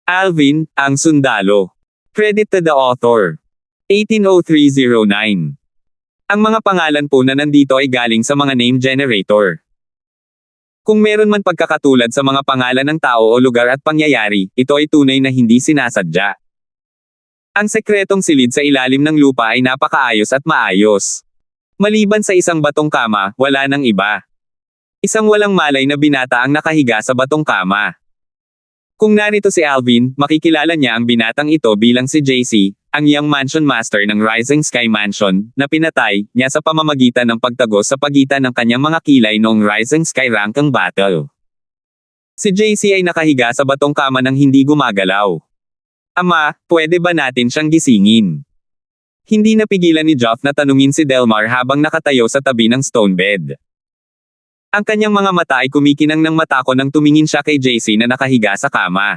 Alvin, ang sundalo. Credit to the author. 180309. Ang mga pangalan po na nandito ay galing sa mga name generator. Kung meron man pagkakatulad sa mga pangalan ng tao o lugar at pangyayari, ito ay tunay na hindi sinasadya. Ang sekretong silid sa ilalim ng lupa ay napakaayos at maayos. Maliban sa isang batong kama, wala nang iba. Isang walang malay na binata ang nakahiga sa batong kama. Kung narito si Alvin, makikilala niya ang binatang ito bilang si JC, ang young mansion master ng Rising Sky Mansion, na pinatay niya sa pamamagitan ng pagtagos sa pagitan ng kanyang mga kilay noong Rising Sky Rankang Battle. Si JC ay nakahiga sa batong kama nang hindi gumagalaw. Ama, pwede ba natin siyang gisingin? Hindi napigilan ni Joff na tanungin si Delmar habang nakatayo sa tabi ng stone bed. Ang kanyang mga mata ay kumikinang ng matako nang tumingin siya kay JC na nakahiga sa kama.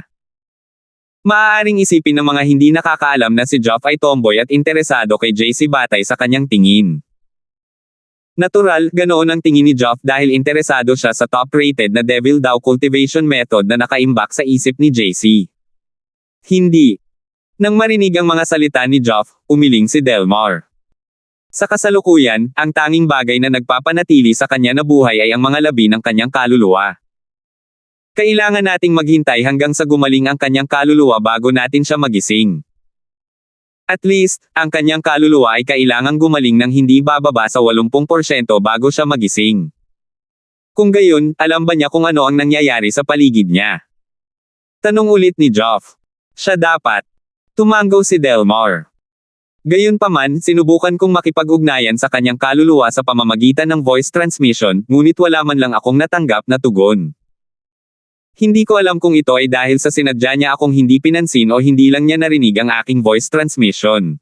Maaaring isipin ng mga hindi nakakaalam na si Joff ay tomboy at interesado kay JC batay sa kanyang tingin. Natural, ganoon ang tingin ni Joff dahil interesado siya sa top-rated na Devil Daw cultivation method na nakaimbak sa isip ni JC. Hindi. Nang marinig ang mga salita ni Joff, umiling si Delmar. Sa kasalukuyan, ang tanging bagay na nagpapanatili sa kanya na buhay ay ang mga labi ng kanyang kaluluwa. Kailangan nating maghintay hanggang sa gumaling ang kanyang kaluluwa bago natin siya magising. At least, ang kanyang kaluluwa ay kailangang gumaling ng hindi bababa sa 80% bago siya magising. Kung gayon, alam ba niya kung ano ang nangyayari sa paligid niya? Tanong ulit ni Joff. Siya dapat. Tumanggaw si Delmar. Gayunpaman, sinubukan kong makipag-ugnayan sa kanyang kaluluwa sa pamamagitan ng voice transmission, ngunit wala man lang akong natanggap na tugon. Hindi ko alam kung ito ay dahil sa sinadya niya akong hindi pinansin o hindi lang niya narinig ang aking voice transmission.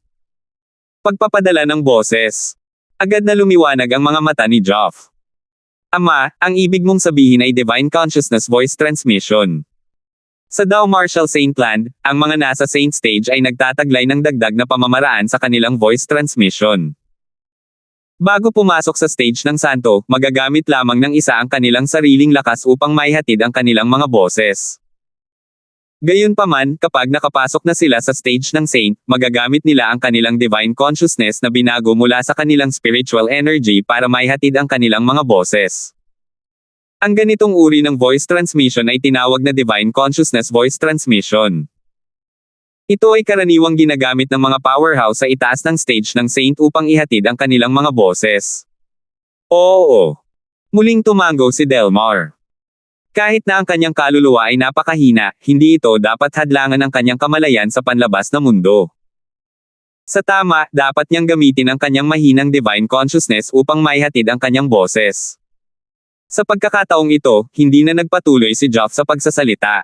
Pagpapadala ng boses. Agad na lumiwanag ang mga mata ni Joff. Ama, ang ibig mong sabihin ay Divine Consciousness Voice Transmission. Sa Dao Martial Saintland, ang mga nasa Saint Stage ay nagtataglay ng dagdag na pamamaraan sa kanilang voice transmission. Bago pumasok sa stage ng Santo, magagamit lamang ng isa ang kanilang sariling lakas upang maihatid ang kanilang mga boses. Gayunpaman, kapag nakapasok na sila sa stage ng Saint, magagamit nila ang kanilang Divine Consciousness na binago mula sa kanilang spiritual energy para maihatid ang kanilang mga boses. Ang ganitong uri ng voice transmission ay tinawag na Divine Consciousness Voice Transmission. Ito ay karaniwang ginagamit ng mga powerhouse sa itaas ng stage ng Saint upang ihatid ang kanilang mga boses. Oo. Muling tumanggaw si Delmar. Kahit na ang kanyang kaluluwa ay napakahina, hindi ito dapat hadlangan ang kanyang kamalayan sa panlabas na mundo. Sa tama, dapat niyang gamitin ang kanyang mahinang Divine Consciousness upang maihatid ang kanyang boses. Sa pagkakataong ito, hindi na nagpatuloy si Joff sa pagsasalita.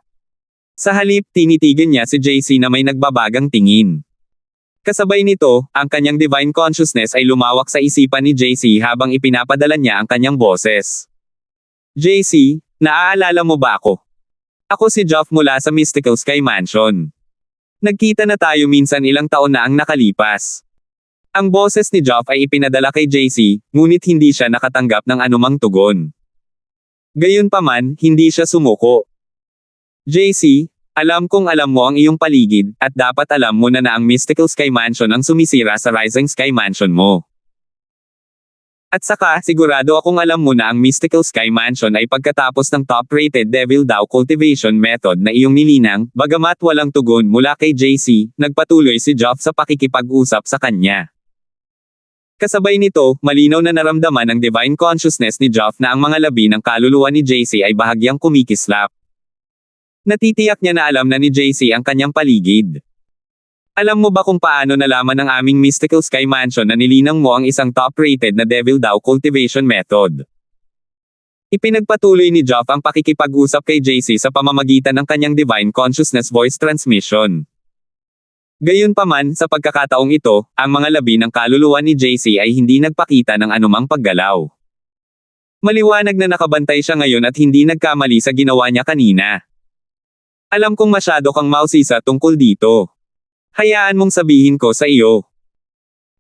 Sa halip, tinitigan niya si JC na may nagbabagang tingin. Kasabay nito, ang kanyang Divine Consciousness ay lumawak sa isipan ni JC habang ipinapadala niya ang kanyang boses. JC, naaalala mo ba ako? Ako si Joff mula sa Mystical Sky Mansion. Nagkita na tayo minsan ilang taon na ang nakalipas. Ang boses ni Joff ay ipinadala kay JC, ngunit hindi siya nakatanggap ng anumang tugon. Gayunpaman, hindi siya sumuko. JC, alam kong alam mo ang iyong paligid, at dapat alam mo na ang Mystical Sky Mansion ang sumisira sa Rising Sky Mansion mo. At saka, sigurado akong alam mo na ang Mystical Sky Mansion ay pagkatapos ng top-rated Devil Daw cultivation method na iyong nilinang, bagamat walang tugon mula kay JC, nagpatuloy si Joff sa pakikipag-usap sa kanya. Kasabay nito, malinaw na naramdaman ng Divine Consciousness ni Joff na ang mga labi ng kaluluwa ni JC ay bahagyang kumikislap. Natitiyak niya na alam na ni JC ang kanyang paligid. Alam mo ba kung paano nalaman ng aming Mystical Sky Mansion na nilinang mo ang isang top-rated na Devil Daw cultivation method? Ipinagpatuloy ni Joff ang pakikipag-usap kay JC sa pamamagitan ng kanyang Divine Consciousness Voice Transmission. Gayunpaman, sa pagkakataong ito, ang mga labi ng kaluluwa ni JC ay hindi nagpakita ng anumang paggalaw. Maliwanag na nakabantay siya ngayon at hindi nagkamali sa ginawa niya kanina. Alam kong masyado kang mausisa tungkol dito. Hayaan mong sabihin ko sa iyo.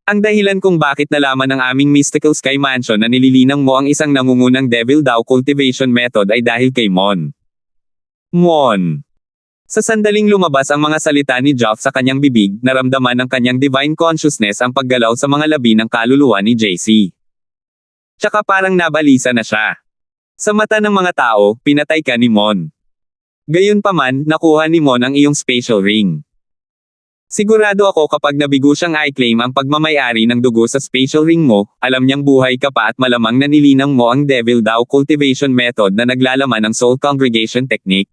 Ang dahilan kung bakit nalaman ng aming Mystical Sky Mansion na nililinang mo ang isang nangungunang Devil Daw cultivation method ay dahil kay Mon. Mon. Sa sandaling lumabas ang mga salita ni Joff sa kanyang bibig, naramdaman ng kanyang divine consciousness ang paggalaw sa mga labi ng kaluluwa ni JC. Tsaka parang nabalisa na siya. Sa mata ng mga tao, pinatay ka ni Mon. Gayunpaman, nakuha ni Mon ang iyong spatial ring. Sigurado ako kapag nabigo siyang i-claim ang pagmamayari ng dugo sa spatial ring mo, alam niyang buhay ka pa at malamang nanilinang mo ang Devil Dao cultivation method na naglalaman ng soul congregation technique.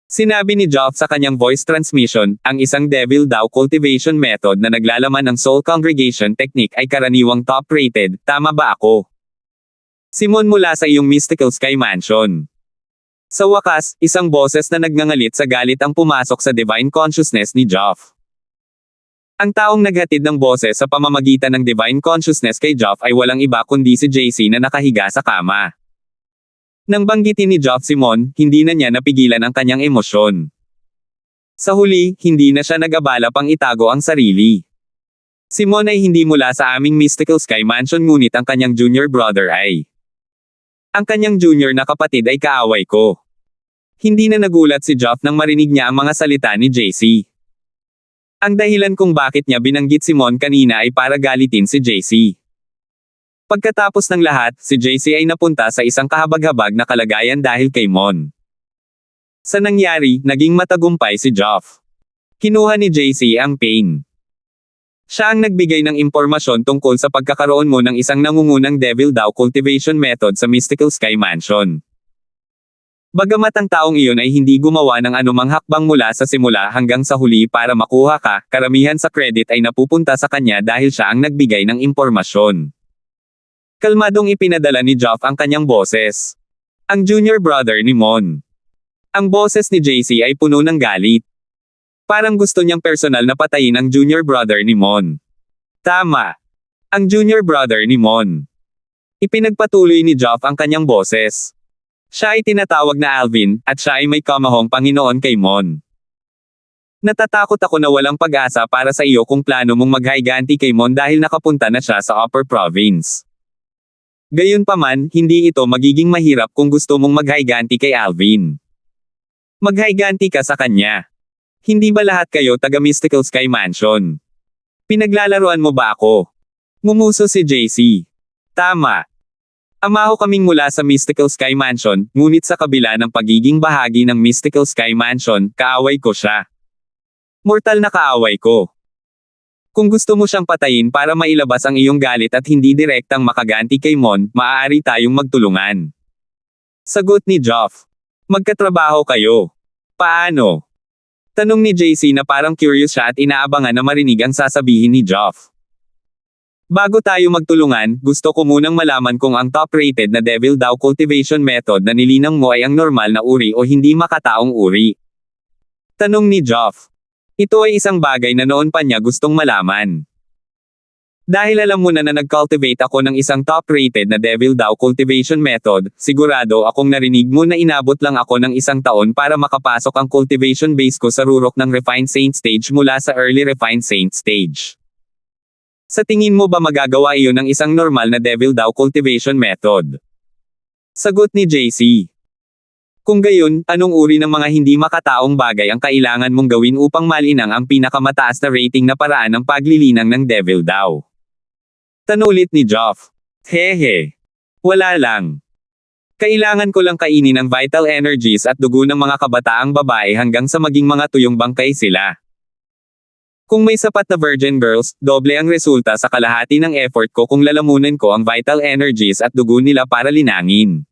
Sinabi ni Joff sa kanyang voice transmission, ang isang Devil Dao cultivation method na naglalaman ng soul congregation technique ay karaniwang top-rated, tama ba ako? Simon mula sa iyong Mystical Sky Mansion. Sa wakas, isang boses na nagngangalit sa galit ang pumasok sa divine consciousness ni Joff. Ang taong naghatid ng boses sa pamamagitan ng divine consciousness kay Joff ay walang iba kundi si JC na nakahiga sa kama. Nang banggitin ni Joff si Mon, hindi na niya napigilan ang kanyang emosyon. Sa huli, hindi na siya nag-abala pang itago ang sarili. Si Mon ay hindi mula sa aming Mystical Sky Mansion ngunit ang kanyang junior brother ay. Ang kanyang junior na kapatid ay kaaway ko. Hindi na nagulat si Joff nang marinig niya ang mga salita ni JC. Ang dahilan kung bakit niya binanggit si Mon kanina ay para galitin si JC. Pagkatapos ng lahat, si JC ay napunta sa isang kahabag-habag na kalagayan dahil kay Mon. Sa nangyari, naging matagumpay si Joff. Kinuha ni JC ang pain. Siya ang nagbigay ng impormasyon tungkol sa pagkakaroon mo ng isang nangungunang Devil Dao cultivation method sa Mystical Sky Mansion. Bagamat ang taong iyon ay hindi gumawa ng anumang hakbang mula sa simula hanggang sa huli para makuha ka, karamihan sa credit ay napupunta sa kanya dahil siya ang nagbigay ng impormasyon. Kalmadong ipinadala ni Joff ang kanyang boses. Ang junior brother ni Mon. Ang boses ni JC ay puno ng galit. Parang gusto niyang personal na patayin ang junior brother ni Mon. Tama. Ang junior brother ni Mon. Ipinagpatuloy ni Joff ang kanyang boses. Siya ay tinatawag na Alvin, at siya ay may kamahong Panginoon kay Mon. Natatakot ako na walang pag-asa para sa iyo kung plano mong maghiganti kay Mon dahil nakapunta na siya sa Upper Province. Gayunpaman, hindi ito magiging mahirap kung gusto mong maghiganti kay Alvin. Maghiganti ka sa kanya. Hindi ba lahat kayo taga Mystical Sky Mansion? Pinaglalaruan mo ba ako? Ngumuso si JC. Tama. Amaho kaming mula sa Mystical Sky Mansion, ngunit sa kabila ng pagiging bahagi ng Mystical Sky Mansion, kaaway ko siya. Mortal na kaaway ko. Kung gusto mo siyang patayin para mailabas ang iyong galit at hindi direktang makaganti kay Mon, maaari tayong magtulungan. Sagot ni Joff. Magkatrabaho kayo. Paano? Tanong ni JC na parang curious siya at inaabangan na marinig ang sasabihin ni Joff. Bago tayo magtulungan, gusto ko munang malaman kung ang top-rated na Devil Dao cultivation method na nilinang mo ay ang normal na uri o hindi makataong uri. Tanong ni Joff. Ito ay isang bagay na noon pa niya gustong malaman. Dahil alam mo na nag-cultivate ako ng isang top-rated na Devil Dao cultivation method, sigurado akong narinig mo na inabot lang ako ng isang taon para makapasok ang cultivation base ko sa rurok ng Refined Saint stage mula sa Early Refined Saint stage. Sa tingin mo ba magagawa iyon ng isang normal na Devil Dao cultivation method? Sagot ni JC. Kung gayon, anong uri ng mga hindi makataong bagay ang kailangan mong gawin upang malinang ang pinakamataas na rating na paraan ng paglilinang ng Devil Dao? Tanulit ni Joff. Hehe. Wala lang. Kailangan ko lang kainin ang vital energies at dugo ng mga kabataang babae hanggang sa maging mga tuyong bangkay sila. Kung may sapat na virgin girls, doble ang resulta sa kalahati ng effort ko kung lalamunin ko ang vital energies at dugo nila para linangin.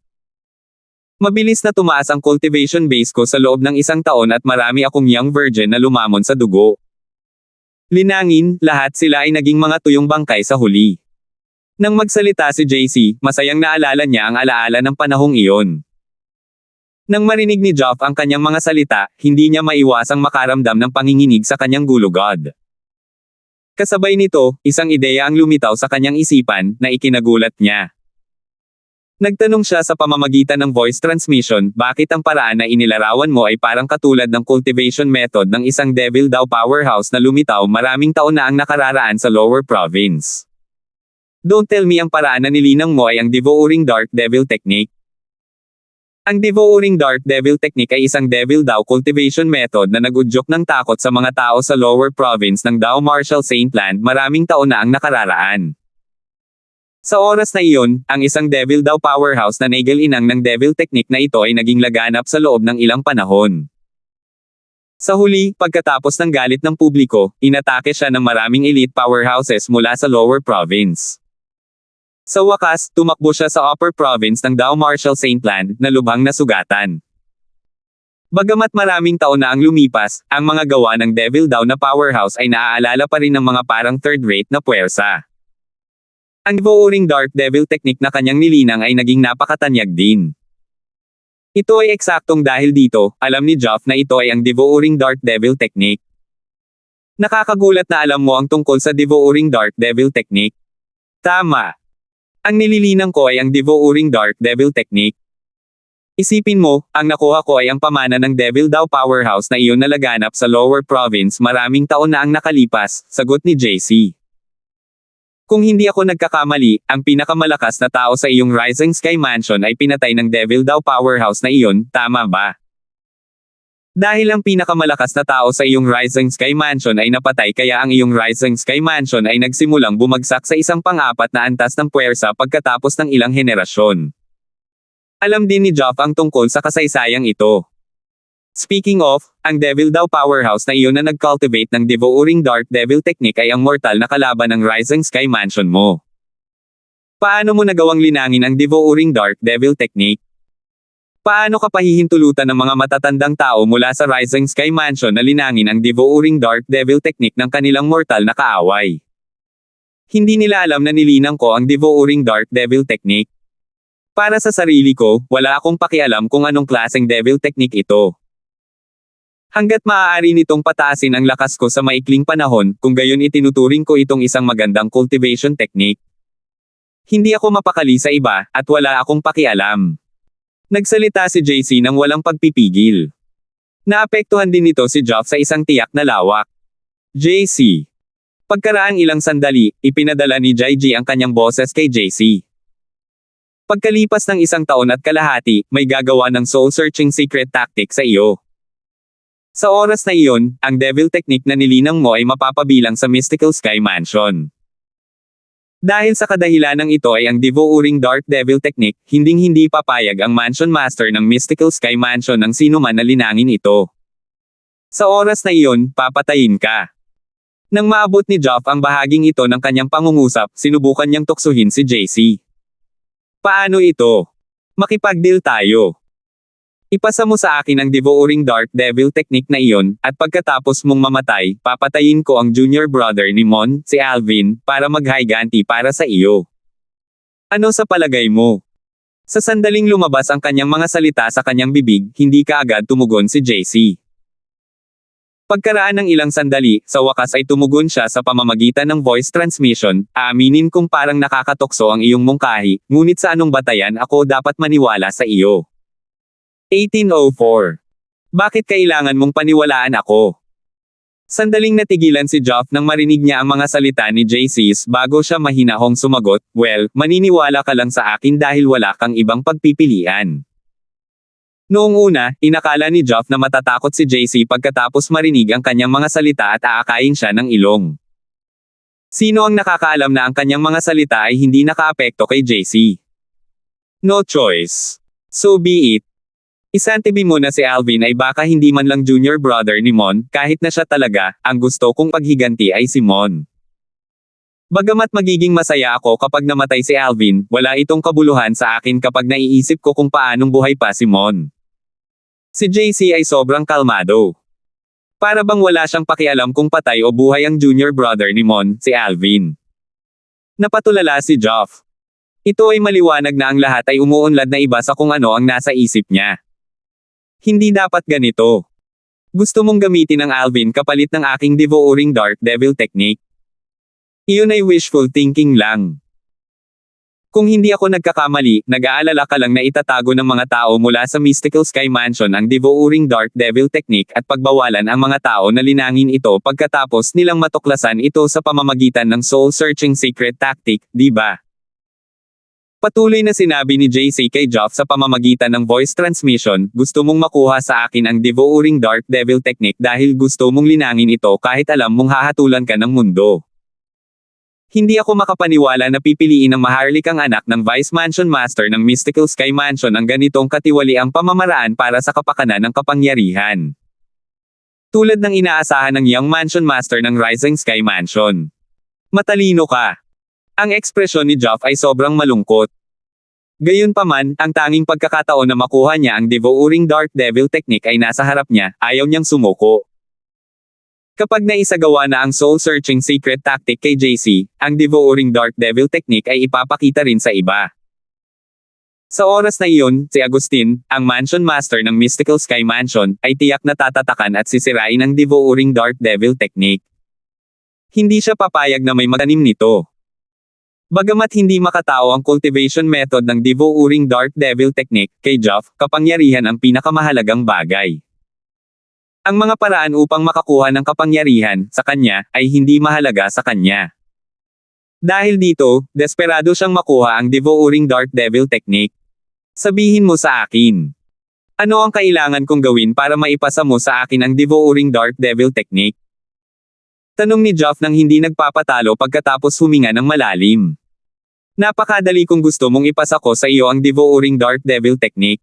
Mabilis na tumaas ang cultivation base ko sa loob ng isang taon at marami akong young virgin na lumamon sa dugo. Linangin, lahat sila ay naging mga tuyong bangkay sa huli. Nang magsalita si JC, masayang naalala niya ang alaala ng panahong iyon. Nang marinig ni Joff ang kanyang mga salita, hindi niya maiwasang makaramdam ng panginginig sa kanyang gulugod. Kasabay nito, isang ideya ang lumitaw sa kanyang isipan, na ikinagulat niya. Nagtanong siya sa pamamagitan ng voice transmission, bakit ang paraan na inilarawan mo ay parang katulad ng cultivation method ng isang Devil Dao powerhouse na lumitaw maraming taon na ang nakararaan sa Lower Province. Don't tell me ang paraan na nilinang mo ay ang devouring dark devil technique. Ang Devouring Dark Devil Technique ay isang Devil Dao cultivation method na nagudyok ng takot sa mga tao sa lower province ng Dao Martial Saintland maraming taon na ang nakararaan. Sa oras na iyon, ang isang Devil Dao powerhouse na nagel-inang ng Devil Technique na ito ay naging laganap sa loob ng ilang panahon. Sa huli, pagkatapos ng galit ng publiko, inatake siya ng maraming elite powerhouses mula sa lower province. Sa wakas, tumakbo siya sa upper province ng Dao Martial Saintland, na lubhang nasugatan. Bagamat maraming taon na ang lumipas, ang mga gawa ng Devil Dao na powerhouse ay naaalala pa rin ng mga parang third-rate na puwersa. Ang Devouring Dark Devil Technique na kanyang nilinang ay naging napakatanyag din. Ito ay eksaktong dahil dito, alam ni Geoff na ito ay ang Devouring Dark Devil Technique. Nakakagulat na alam mo ang tungkol sa Devouring Dark Devil Technique. Tama. Ang nililinang ko ay ang Devouring Dark Devil Technique. Isipin mo, ang nakuha ko ay ang pamana ng Devil Dao powerhouse na iyon na laganap sa lower province maraming taon na ang nakalipas, sagot ni JC. Kung hindi ako nagkakamali, ang pinakamalakas na tao sa iyong Rising Sky Mansion ay pinatay ng Devil Dao powerhouse na iyon, tama ba? Dahil ang pinakamalakas na tao sa iyong Rising Sky Mansion ay napatay kaya ang iyong Rising Sky Mansion ay nagsimulang bumagsak sa isang pang-apat na antas ng puwersa pagkatapos ng ilang henerasyon. Alam din ni Geoff ang tungkol sa kasaysayang ito. Speaking of, ang Devil Dao powerhouse na iyon na nag-cultivate ng Devouring Dark Devil Technique ay ang mortal na kalaban ng Rising Sky Mansion mo. Paano mo nagawang linangin ang Devouring Dark Devil Technique? Paano ka pahihintulutan ng mga matatandang tao mula sa Rising Sky Mansion na linangin ang Devouring Dark Devil Technique ng kanilang mortal na kaaway? Hindi nila alam na nilinang ko ang Devouring Dark Devil Technique. Para sa sarili ko, wala akong pakialam kung anong klaseng Devil Technique ito. Hanggat maaari nitong pataasin ang lakas ko sa maikling panahon, kung gayon itinuturing ko itong isang magandang cultivation technique. Hindi ako mapakali sa iba, at wala akong pakialam. Nagsalita si JC nang walang pagpipigil. Naapektuhan din nito si Geoff sa isang tiyak na lawak. JC. Pagkaraang ilang sandali, ipinadala ni JG ang kanyang boses kay JC. Pagkalipas ng isang taon at kalahati, may gagawa ng soul-searching secret tactic sa iyo. Sa oras na iyon, ang Devil Technique na nilinang mo ay mapapabilang sa Mystical Sky Mansion. Dahil sa kadahilanang ito ay ang Devouring Dark Devil Technique, hinding-hindi papayag ang Mansion Master ng Mystical Sky Mansion ng sinuman na linangin ito. Sa oras na iyon, papatayin ka. Nang maabot ni Geoff ang bahaging ito ng kanyang pangungusap, sinubukan niyang tuksuhin si JC. Paano ito? Makipag-deal tayo. Ipasa mo sa akin ang Devouring Dark Devil Technique na iyon, at pagkatapos mong mamatay, papatayin ko ang junior brother ni Mon, si Alvin, para maghiganti para sa iyo. Ano sa palagay mo? Sa sandaling lumabas ang kanyang mga salita sa kanyang bibig, hindi kaagad tumugon si JC. Pagkaraan ng ilang sandali, sa wakas ay tumugon siya sa pamamagitan ng voice transmission, aaminin kong parang nakakatokso ang iyong mungkahi, ngunit sa anong batayan ako dapat maniwala sa iyo? 1804. Bakit kailangan mong paniwalaan ako? Sandaling natigilan si Geoff nang marinig niya ang mga salita ni JC's bago siya mahinahong sumagot, well, maniniwala ka lang sa akin dahil wala kang ibang pagpipilian. Noong una, inakala ni Geoff na matatakot si JC pagkatapos marinig ang kanyang mga salita at aakayin siya ng ilong. Sino ang nakakaalam na ang kanyang mga salita ay hindi nakaapekto kay JC? No choice. So be it. Isantabi mo na si Alvin ay baka hindi man lang junior brother ni Mon, kahit na siya talaga, ang gusto kong paghiganti ay si Mon. Bagamat magiging masaya ako kapag namatay si Alvin, wala itong kabuluhan sa akin kapag naiisip ko kung paanong buhay pa si Mon. Si JC ay sobrang kalmado. Para bang wala siyang pakialam kung patay o buhay ang junior brother ni Mon, si Alvin. Napatulala si Geoff. Ito ay maliwanag na ang lahat ay umuunlad na iba sa kung ano ang nasa isip niya. Hindi dapat ganito. Gusto mong gamitin ang Alvin kapalit ng aking Devouring Dark Devil Technique? Iyon ay wishful thinking lang. Kung hindi ako nagkakamali, nag-aalala ka lang na itatago ng mga tao mula sa Mystical Sky Mansion ang Devouring Dark Devil Technique at pagbawalan ang mga tao na linangin ito pagkatapos nilang matuklasan ito sa pamamagitan ng soul-searching secret tactic, di ba? Patuloy na sinabi ni JC kay Geoff sa pamamagitan ng voice transmission, gusto mong makuha sa akin ang Devouring Dark Devil technique dahil gusto mong linangin ito kahit alam mong hahatulan ka ng mundo. Hindi ako makapaniwala na pipiliin ng maharlikang anak ng Vice Mansion Master ng Mystical Sky Mansion ang ganitong katiwaliang pamamaraan para sa kapakanan ng kapangyarihan. Tulad ng inaasahan ng Young Mansion Master ng Rising Sky Mansion. Matalino ka. Ang ekspresyon ni Geoff ay sobrang malungkot. Gayunpaman, ang tanging pagkakataon na makuha niya ang Devouring Dark Devil technique ay nasa harap niya, ayaw niyang sumuko. Kapag naisagawa na ang soul-searching secret tactic kay JC, ang Devouring Dark Devil technique ay ipapakita rin sa iba. Sa oras na iyon, si Agustin, ang Mansion Master ng Mystical Sky Mansion, ay tiyak na tatatakan at sisirain ang Devouring Dark Devil technique. Hindi siya papayag na may magtanim nito. Bagamat hindi makatao ang cultivation method ng Devouring Dark Devil technique, kay Geoff, kapangyarihan ang pinakamahalagang bagay. Ang mga paraan upang makakuha ng kapangyarihan sa kanya ay hindi mahalaga sa kanya. Dahil dito, desperado siyang makuha ang Devouring Dark Devil technique. Sabihin mo sa akin. Ano ang kailangan kong gawin para maipasa mo sa akin ang Devouring Dark Devil technique? Tanong ni Geoff nang hindi nagpapatalo pagkatapos huminga ng malalim. Napakadali kung gusto mong ipasa ko sa iyo ang Devouring Dark Devil technique.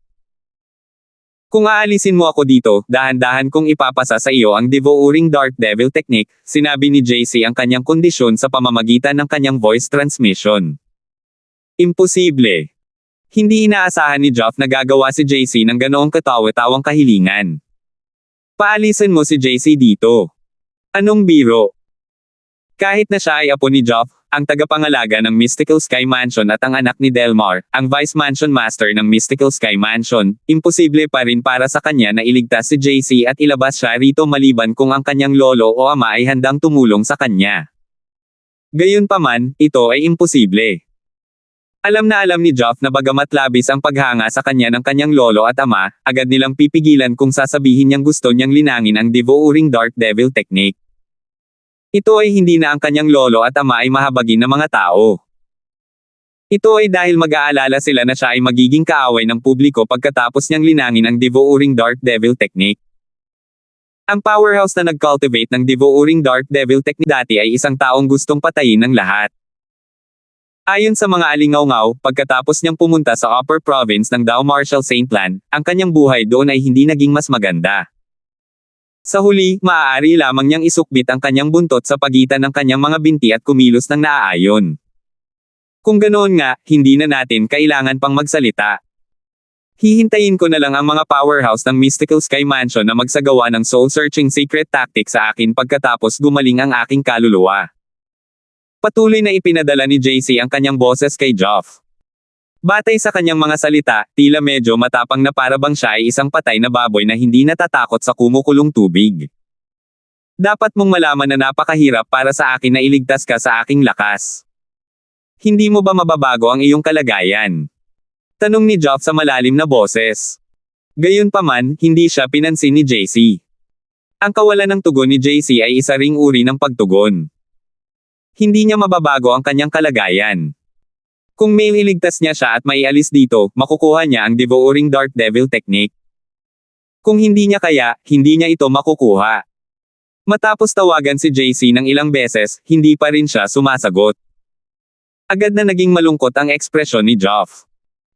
Kung aalisin mo ako dito, dahan-dahan kong ipapasa sa iyo ang Devouring Dark Devil technique, sinabi ni JC ang kanyang kondisyon sa pamamagitan ng kanyang voice transmission. Imposible. Hindi inaasahan ni Geoff na gagawa si JC ng ganoong katawa-tawang kahilingan. Paalisin mo si JC dito. Anong biro? Kahit na siya ay apo ni Geoff, ang tagapangalaga ng Mystical Sky Mansion at ang anak ni Delmar, ang Vice Mansion Master ng Mystical Sky Mansion, imposible pa rin para sa kanya na iligtas si JC at ilabas siya rito maliban kung ang kanyang lolo o ama ay handang tumulong sa kanya. Gayunpaman, ito ay imposible. Alam na alam ni Geoff na bagamat labis ang paghanga sa kanya ng kanyang lolo at ama, agad nilang pipigilan kung sasabihin niyang gusto niyang linangin ang Devouring Dark Devil technique. Ito ay hindi na ang kanyang lolo at ama ay mahabagin na mga tao. Ito ay dahil mag-aalala sila na siya ay magiging kaaway ng publiko pagkatapos niyang linangin ang Devouring Dark Devil technique. Ang powerhouse na nag-cultivate ng Devouring Dark Devil technique dati ay isang taong gustong patayin ng lahat. Ayon sa mga alingaw-ngaw, pagkatapos niyang pumunta sa Upper Province ng Dao Marshal Saintland, ang kanyang buhay doon ay hindi naging mas maganda. Sa huli, maaari lamang niyang isukbit ang kanyang buntot sa pagitan ng kanyang mga binti at kumilos ng naaayon. Kung ganoon nga, hindi na natin kailangan pang magsalita. Hihintayin ko na lang ang mga powerhouse ng Mystical Sky Mansion na magsagawa ng soul-searching secret tactic sa akin pagkatapos gumaling ang aking kaluluwa. Patuloy na ipinadala ni JC ang kanyang boses kay Geoff. Batay sa kanyang mga salita, tila medyo matapang na para bang siya ay isang patay na baboy na hindi natatakot sa kumukulong tubig. Dapat mong malaman na napakahirap para sa akin na iligtas ka sa aking lakas. Hindi mo ba mababago ang iyong kalagayan? Tanong ni Geoff sa malalim na boses. Gayunpaman, hindi siya pinansin ni JC. Ang kawalan ng tugon ni JC ay isa ring uri ng pagtugon. Hindi niya mababago ang kanyang kalagayan. Kung may iligtas niya siya at maialis dito, makukuha niya ang Devouring Dark Devil technique. Kung hindi niya kaya, hindi niya ito makukuha. Matapos tawagan si JC ng ilang beses, hindi pa rin siya sumasagot. Agad na naging malungkot ang ekspresyon ni Geoff.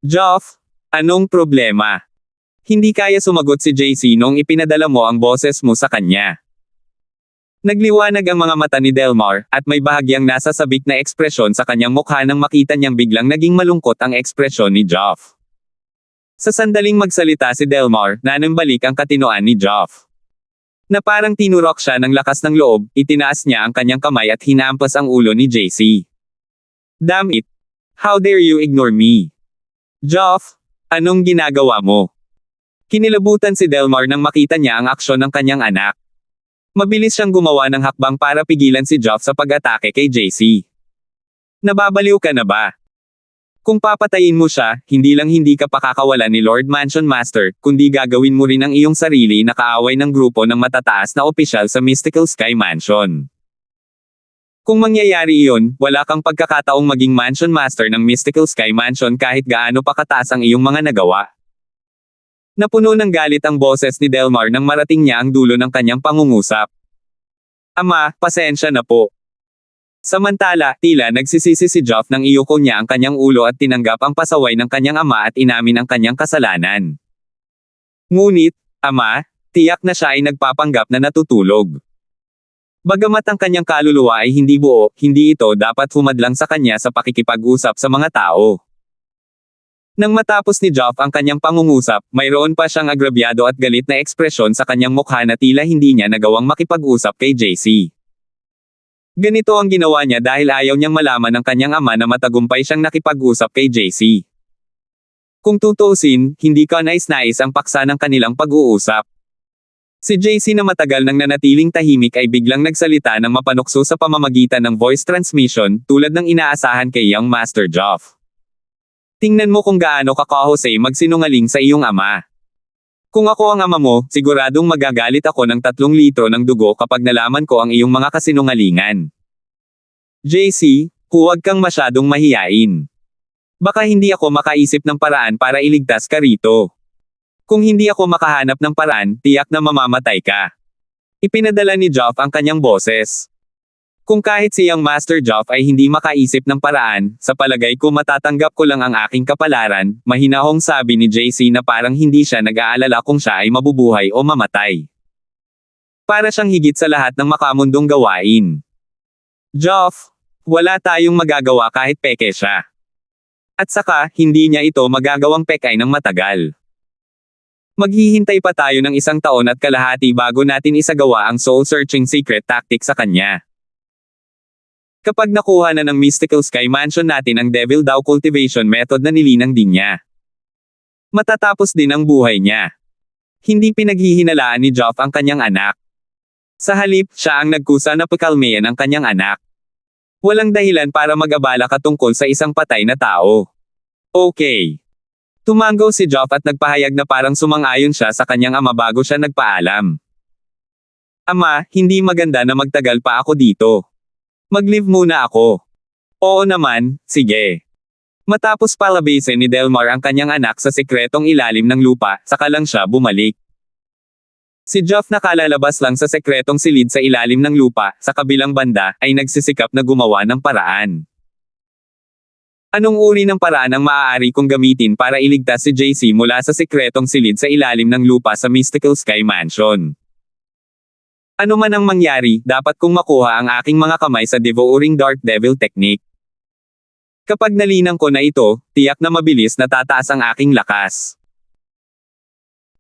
Geoff, anong problema? Hindi kaya sumagot si JC nung ipinadala mo ang boses mo sa kanya. Nagliwanag ang mga mata ni Delmar, at may bahagyang nasasabik na ekspresyon sa kanyang mukha nang makita niyang biglang naging malungkot ang ekspresyon ni Geoff. Sa sandaling magsalita si Delmar, nanambalik ang katinoan ni Geoff. Na parang tinurok siya ng lakas ng loob, itinaas niya ang kanyang kamay at hinampas ang ulo ni JC. Damn it! How dare you ignore me? Geoff, anong ginagawa mo? Kinilabutan si Delmar nang makita niya ang aksyon ng kanyang anak. Mabilis siyang gumawa ng hakbang para pigilan si Geoff sa pag-atake kay JC. Nababaliw ka na ba? Kung papatayin mo siya, hindi lang hindi ka pakakawalan ni Lord Mansion Master, kundi gagawin mo rin ang iyong sarili na kaaway ng grupo ng matataas na opisyal sa Mystical Sky Mansion. Kung mangyayari iyon, wala kang pagkakataong maging Mansion Master ng Mystical Sky Mansion kahit gaano pa kataas ang iyong mga nagawa. Napuno ng galit ang boses ni Delmar nang marating niya ang dulo ng kanyang pangungusap. Ama, pasensya na po. Samantala, tila nagsisisi si Joff nang iyuko niya ang kanyang ulo at tinanggap ang pasaway ng kanyang ama at inamin ang kanyang kasalanan. Ngunit, Ama, tiyak na siya ay nagpapanggap na natutulog. Bagamat ang kanyang kaluluwa ay hindi buo, hindi ito dapat humadlang sa kanya sa pakikipag-usap sa mga tao. Nang matapos ni Joff ang kanyang pangungusap, mayroon pa siyang agrabyado at galit na ekspresyon sa kanyang mukha na tila hindi niya nagawang makipag-usap kay JC. Ganito ang ginawa niya dahil ayaw niyang malaman ng kanyang ama na matagumpay siyang nakipag-usap kay JC. Kung tutuusin, hindi ka nais-nais ang paksa ng kanilang pag-uusap. Si JC na matagal nang nanatiling tahimik ay biglang nagsalita ng mapanukso sa pamamagitan ng voice transmission tulad ng inaasahan kay Young Master Joff. Tingnan mo kung gaano ka Jose magsinungaling sa iyong ama. Kung ako ang ama mo, siguradong magagalit ako ng 3 litro ng dugo kapag nalaman ko ang iyong mga kasinungalingan. JC, huwag kang masyadong mahiyain. Baka hindi ako makaisip ng paraan para iligtas ka rito. Kung hindi ako makahanap ng paraan, tiyak na mamamatay ka. Ipinadala ni Joff ang kanyang boses. Kung kahit siyang Master Joff ay hindi makaisip ng paraan, sa palagay ko matatanggap ko lang ang aking kapalaran, mahinahong sabi ni JC na parang hindi siya nag-aalala kung siya ay mabubuhay o mamatay. Para siyang higit sa lahat ng makamundong gawain. Joff, wala tayong magagawa kahit peke siya. At saka, hindi niya ito magagawang pekay ng matagal. Maghihintay pa tayo ng 1 taon at kalahati bago natin isagawa ang soul-searching secret tactic sa kanya. Kapag nakuha na ng Mystical Sky Mansion natin ang Devil Dao cultivation method na nilinang din niya. Matatapos din ang buhay niya. Hindi pinaghihinalaan ni Joff ang kanyang anak. Sa halip, siya ang nagkusa na pakalmayan ang kanyang anak. Walang dahilan para mag-abala ka tungkol sa isang patay na tao. Okay. Tumango si Joff at nagpahayag na parang sumang-ayon siya sa kanyang ama bago siya nagpaalam. Ama, hindi maganda na magtagal pa ako dito. Mag-leave muna ako. Oo naman, sige. Matapos palabasin ni Delmar ang kanyang anak sa sekretong ilalim ng lupa, saka lang siya bumalik. Si Joff na kalalabas lang sa sekretong silid sa ilalim ng lupa, sa kabilang banda, ay nagsisikap na gumawa ng paraan. Anong uri ng paraan ang maaari kong gamitin para iligtas si JC mula sa sekretong silid sa ilalim ng lupa sa Mystical Sky Mansion? Ano man ang mangyari, dapat kong makuha ang aking mga kamay sa Devouring Dark Devil Technique. Kapag nalinang ko na ito, tiyak na mabilis na tataas ang aking lakas.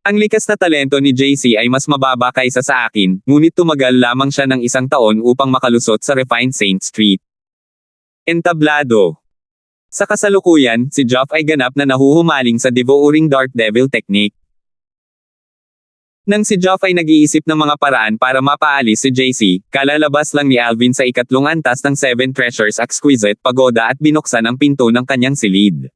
Ang likas na talento ni JC ay mas mababa kaysa sa akin, ngunit tumagal lamang siya ng 1 taon upang makalusot sa Refined Saint Street. Entablado. Sa kasalukuyan, si Joff ay ganap na nahuhumaling sa Devouring Dark Devil Technique. Nang si Joff ay nag-iisip ng mga paraan para mapaalis si JC, kalalabas lang ni Alvin sa 2nd antas ng 7 Treasures Exquisite Pagoda at binuksan ang pinto ng kanyang silid.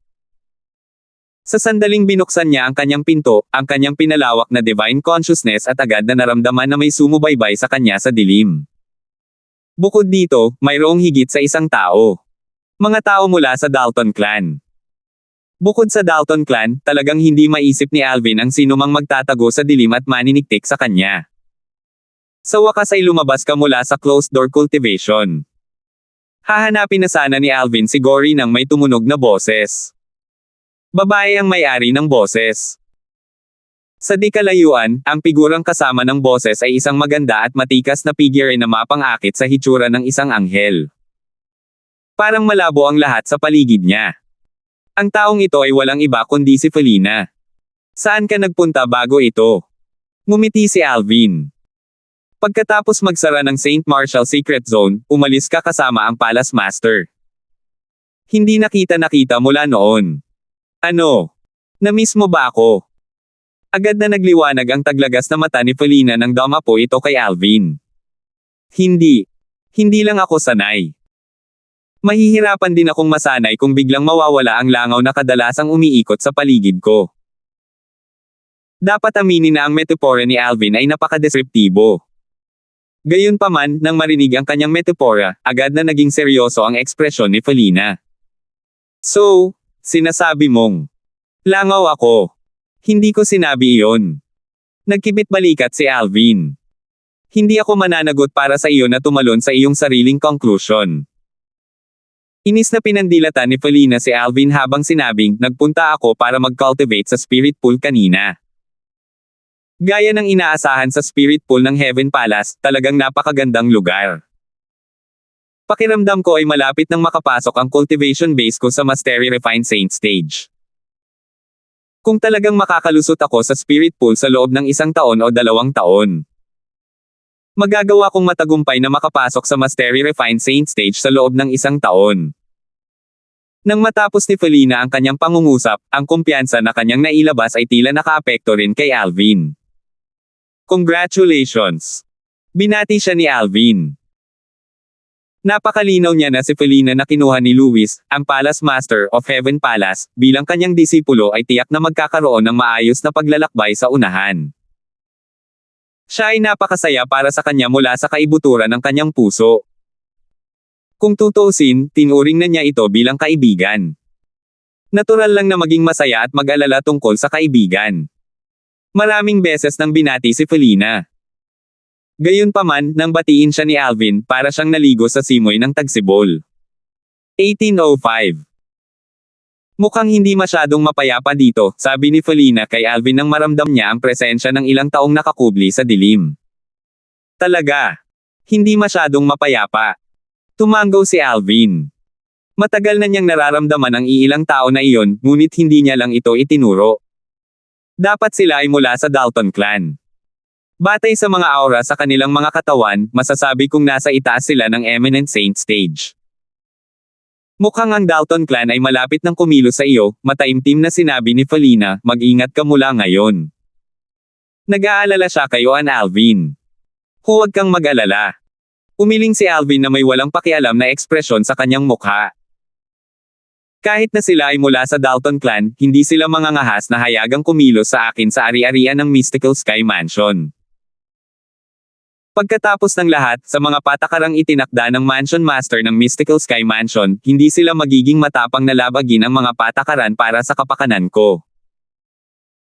Sa sandaling binuksan niya ang kanyang pinto, ang kanyang pinalawak na divine consciousness at agad na naramdaman na may sumubaybay sa kanya sa dilim. Bukod dito, mayroong higit sa 1 tao. Mga tao mula sa Dalton Clan. Bukod sa Dalton Clan, talagang hindi maisip ni Alvin ang sinumang magtatago sa dilim at maniniktik sa kanya. Sa wakas ay lumabas ka mula sa closed door cultivation. Hahanapin na sana ni Alvin si Gory nang may tumunog na boses. Babae ang may-ari ng boses. Sa di kalayuan, ang figurang kasama ng boses ay isang maganda at matikas na figure na mapang-akit sa hitsura ng isang anghel. Parang malabo ang lahat sa paligid niya. Ang taong ito ay walang iba kundi si Felina. Saan ka nagpunta bago ito? Ngumiti si Alvin. Pagkatapos magsara ng St. Marshall Secret Zone, umalis ka kasama ang Palace Master. Hindi nakita mula noon. Ano? Na-miss mo ba ako? Agad na nagliwanag ang taglagas na mata ni Felina nang dumapo ito kay Alvin. Hindi. Hindi lang ako sanay. Mahihirapan din akong masanay kung biglang mawawala ang langaw na kadalasang umiikot sa paligid ko. Dapat aminin na ang metapora ni Alvin ay napakadeskriptibo. Gayunpaman, nang marinig ang kanyang metapora, agad na naging seryoso ang ekspresyon ni Felina. So, sinasabi mong, langaw ako. Hindi ko sinabi iyon. Nagkibit balikat si Alvin. Hindi ako mananagot para sa iyo na tumalon sa iyong sariling conclusion. Inis na pinandilatan ni Felina si Alvin habang sinabing, nagpunta ako para mag-cultivate sa spirit pool kanina. Gaya ng inaasahan sa spirit pool ng Heaven Palace, talagang napakagandang lugar. Pakiramdam ko ay malapit nang makapasok ang cultivation base ko sa Mastery Refined Saint stage. Kung talagang makakalusot ako sa spirit pool sa loob ng 1 taon o 2 taon, magagawa kong matagumpay na makapasok sa Mastery Refined Saint stage sa loob ng 1 taon. Nang matapos ni Felina ang kanyang pangungusap, ang kumpiyansa na kanyang nailabas ay tila nakaapekto rin kay Alvin. Congratulations! Binati siya ni Alvin. Napakalinaw niya na si Felina na kinuha ni Luis, ang Palace Master of Heaven Palace, bilang kanyang disipulo ay tiyak na magkakaroon ng maayos na paglalakbay sa unahan. Siya ay napakasaya para sa kanya mula sa kaibuturan ng kanyang puso. Kung tutuusin, tinuring na niya ito bilang kaibigan. Natural lang na maging masaya at mag-alala tungkol sa kaibigan. Maraming beses nang binati si Felina. Gayunpaman, nang batiin siya ni Alvin, para siyang naligo sa simoy ng tagsibol. 1805. Mukhang hindi masyadong mapayapa dito, sabi ni Felina kay Alvin nang maramdam niya ang presensya ng ilang taong nakakubli sa dilim. Talaga. Hindi masyadong mapayapa. Tumanggaw si Alvin. Matagal na niyang nararamdaman ang iilang tao na iyon, ngunit hindi niya lang ito itinuro. Dapat sila ay mula sa Dalton clan. Batay sa mga aura sa kanilang mga katawan, masasabi kong nasa itaas sila ng Eminent Saint stage. Mukhang ang Dalton clan ay malapit ng kumilos sa iyo, mataimtim na sinabi ni Felina, mag-ingat ka mula ngayon. Nag-aalala siya kay Joan Alvin. Huwag kang mag-alala. Umiling si Alvin na may walang pakialam na ekspresyon sa kanyang mukha. Kahit na sila ay mula sa Dalton clan, hindi sila mangangahas na hayagang kumilos sa akin sa ari-arian ng Mystical Sky Mansion. Pagkatapos ng lahat, sa mga patakarang itinakda ng Mansion Master ng Mystical Sky Mansion, hindi sila magiging matapang na labagin ang mga patakaran para sa kapakanan ko.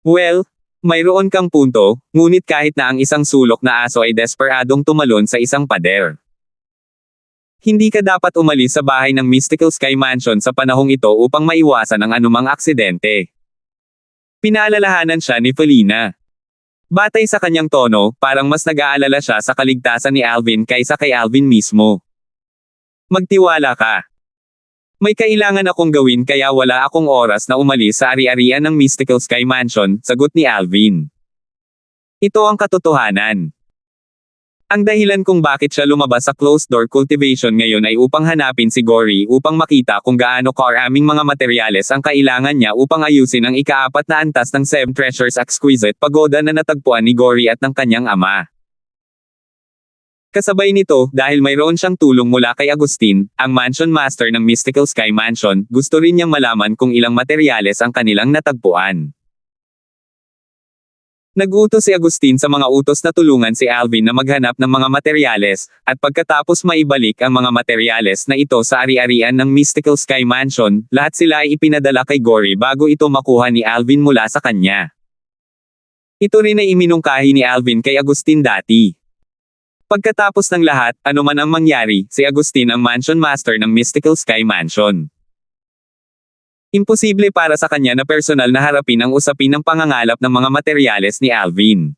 Well, mayroon kang punto, ngunit kahit na ang isang sulok na aso ay desperadong tumalon sa isang pader. Hindi ka dapat umalis sa bahay ng Mystical Sky Mansion sa panahong ito upang maiwasan ang anumang aksidente. Pinaalalahanan siya ni Felina. Batay sa kanyang tono, parang mas nag-aalala siya sa kaligtasan ni Alvin kaysa kay Alvin mismo. Magtiwala ka. May kailangan akong gawin kaya wala akong oras na umalis sa ari-arian ng Mystical Sky Mansion, sagot ni Alvin. Ito ang katotohanan. Ang dahilan kung bakit siya lumabas sa closed-door cultivation ngayon ay upang hanapin si Gory upang makita kung gaano karaming mga materyales ang kailangan niya upang ayusin ang ika-4 na antas ng 7 Treasures Exquisite Pagoda na natagpuan ni Gory at ng kanyang ama. Kasabay nito, dahil mayroon siyang tulong mula kay Agustin, ang Mansion Master ng Mystical Sky Mansion, gusto rin niyang malaman kung ilang materyales ang kanilang natagpuan. Nag-utos si Agustin sa mga utos na tulungan si Alvin na maghanap ng mga materyales, at pagkatapos maibalik ang mga materyales na ito sa ari-arian ng Mystical Sky Mansion, lahat sila ay ipinadala kay Gory bago ito makuha ni Alvin mula sa kanya. Ito rin ay iminungkahi ni Alvin kay Agustin dati. Pagkatapos ng lahat, anuman ang mangyari, si Agustin ang Mansion Master ng Mystical Sky Mansion. Imposible para sa kanya na personal na harapin ang usapin ng pangangalap ng mga materyales ni Alvin.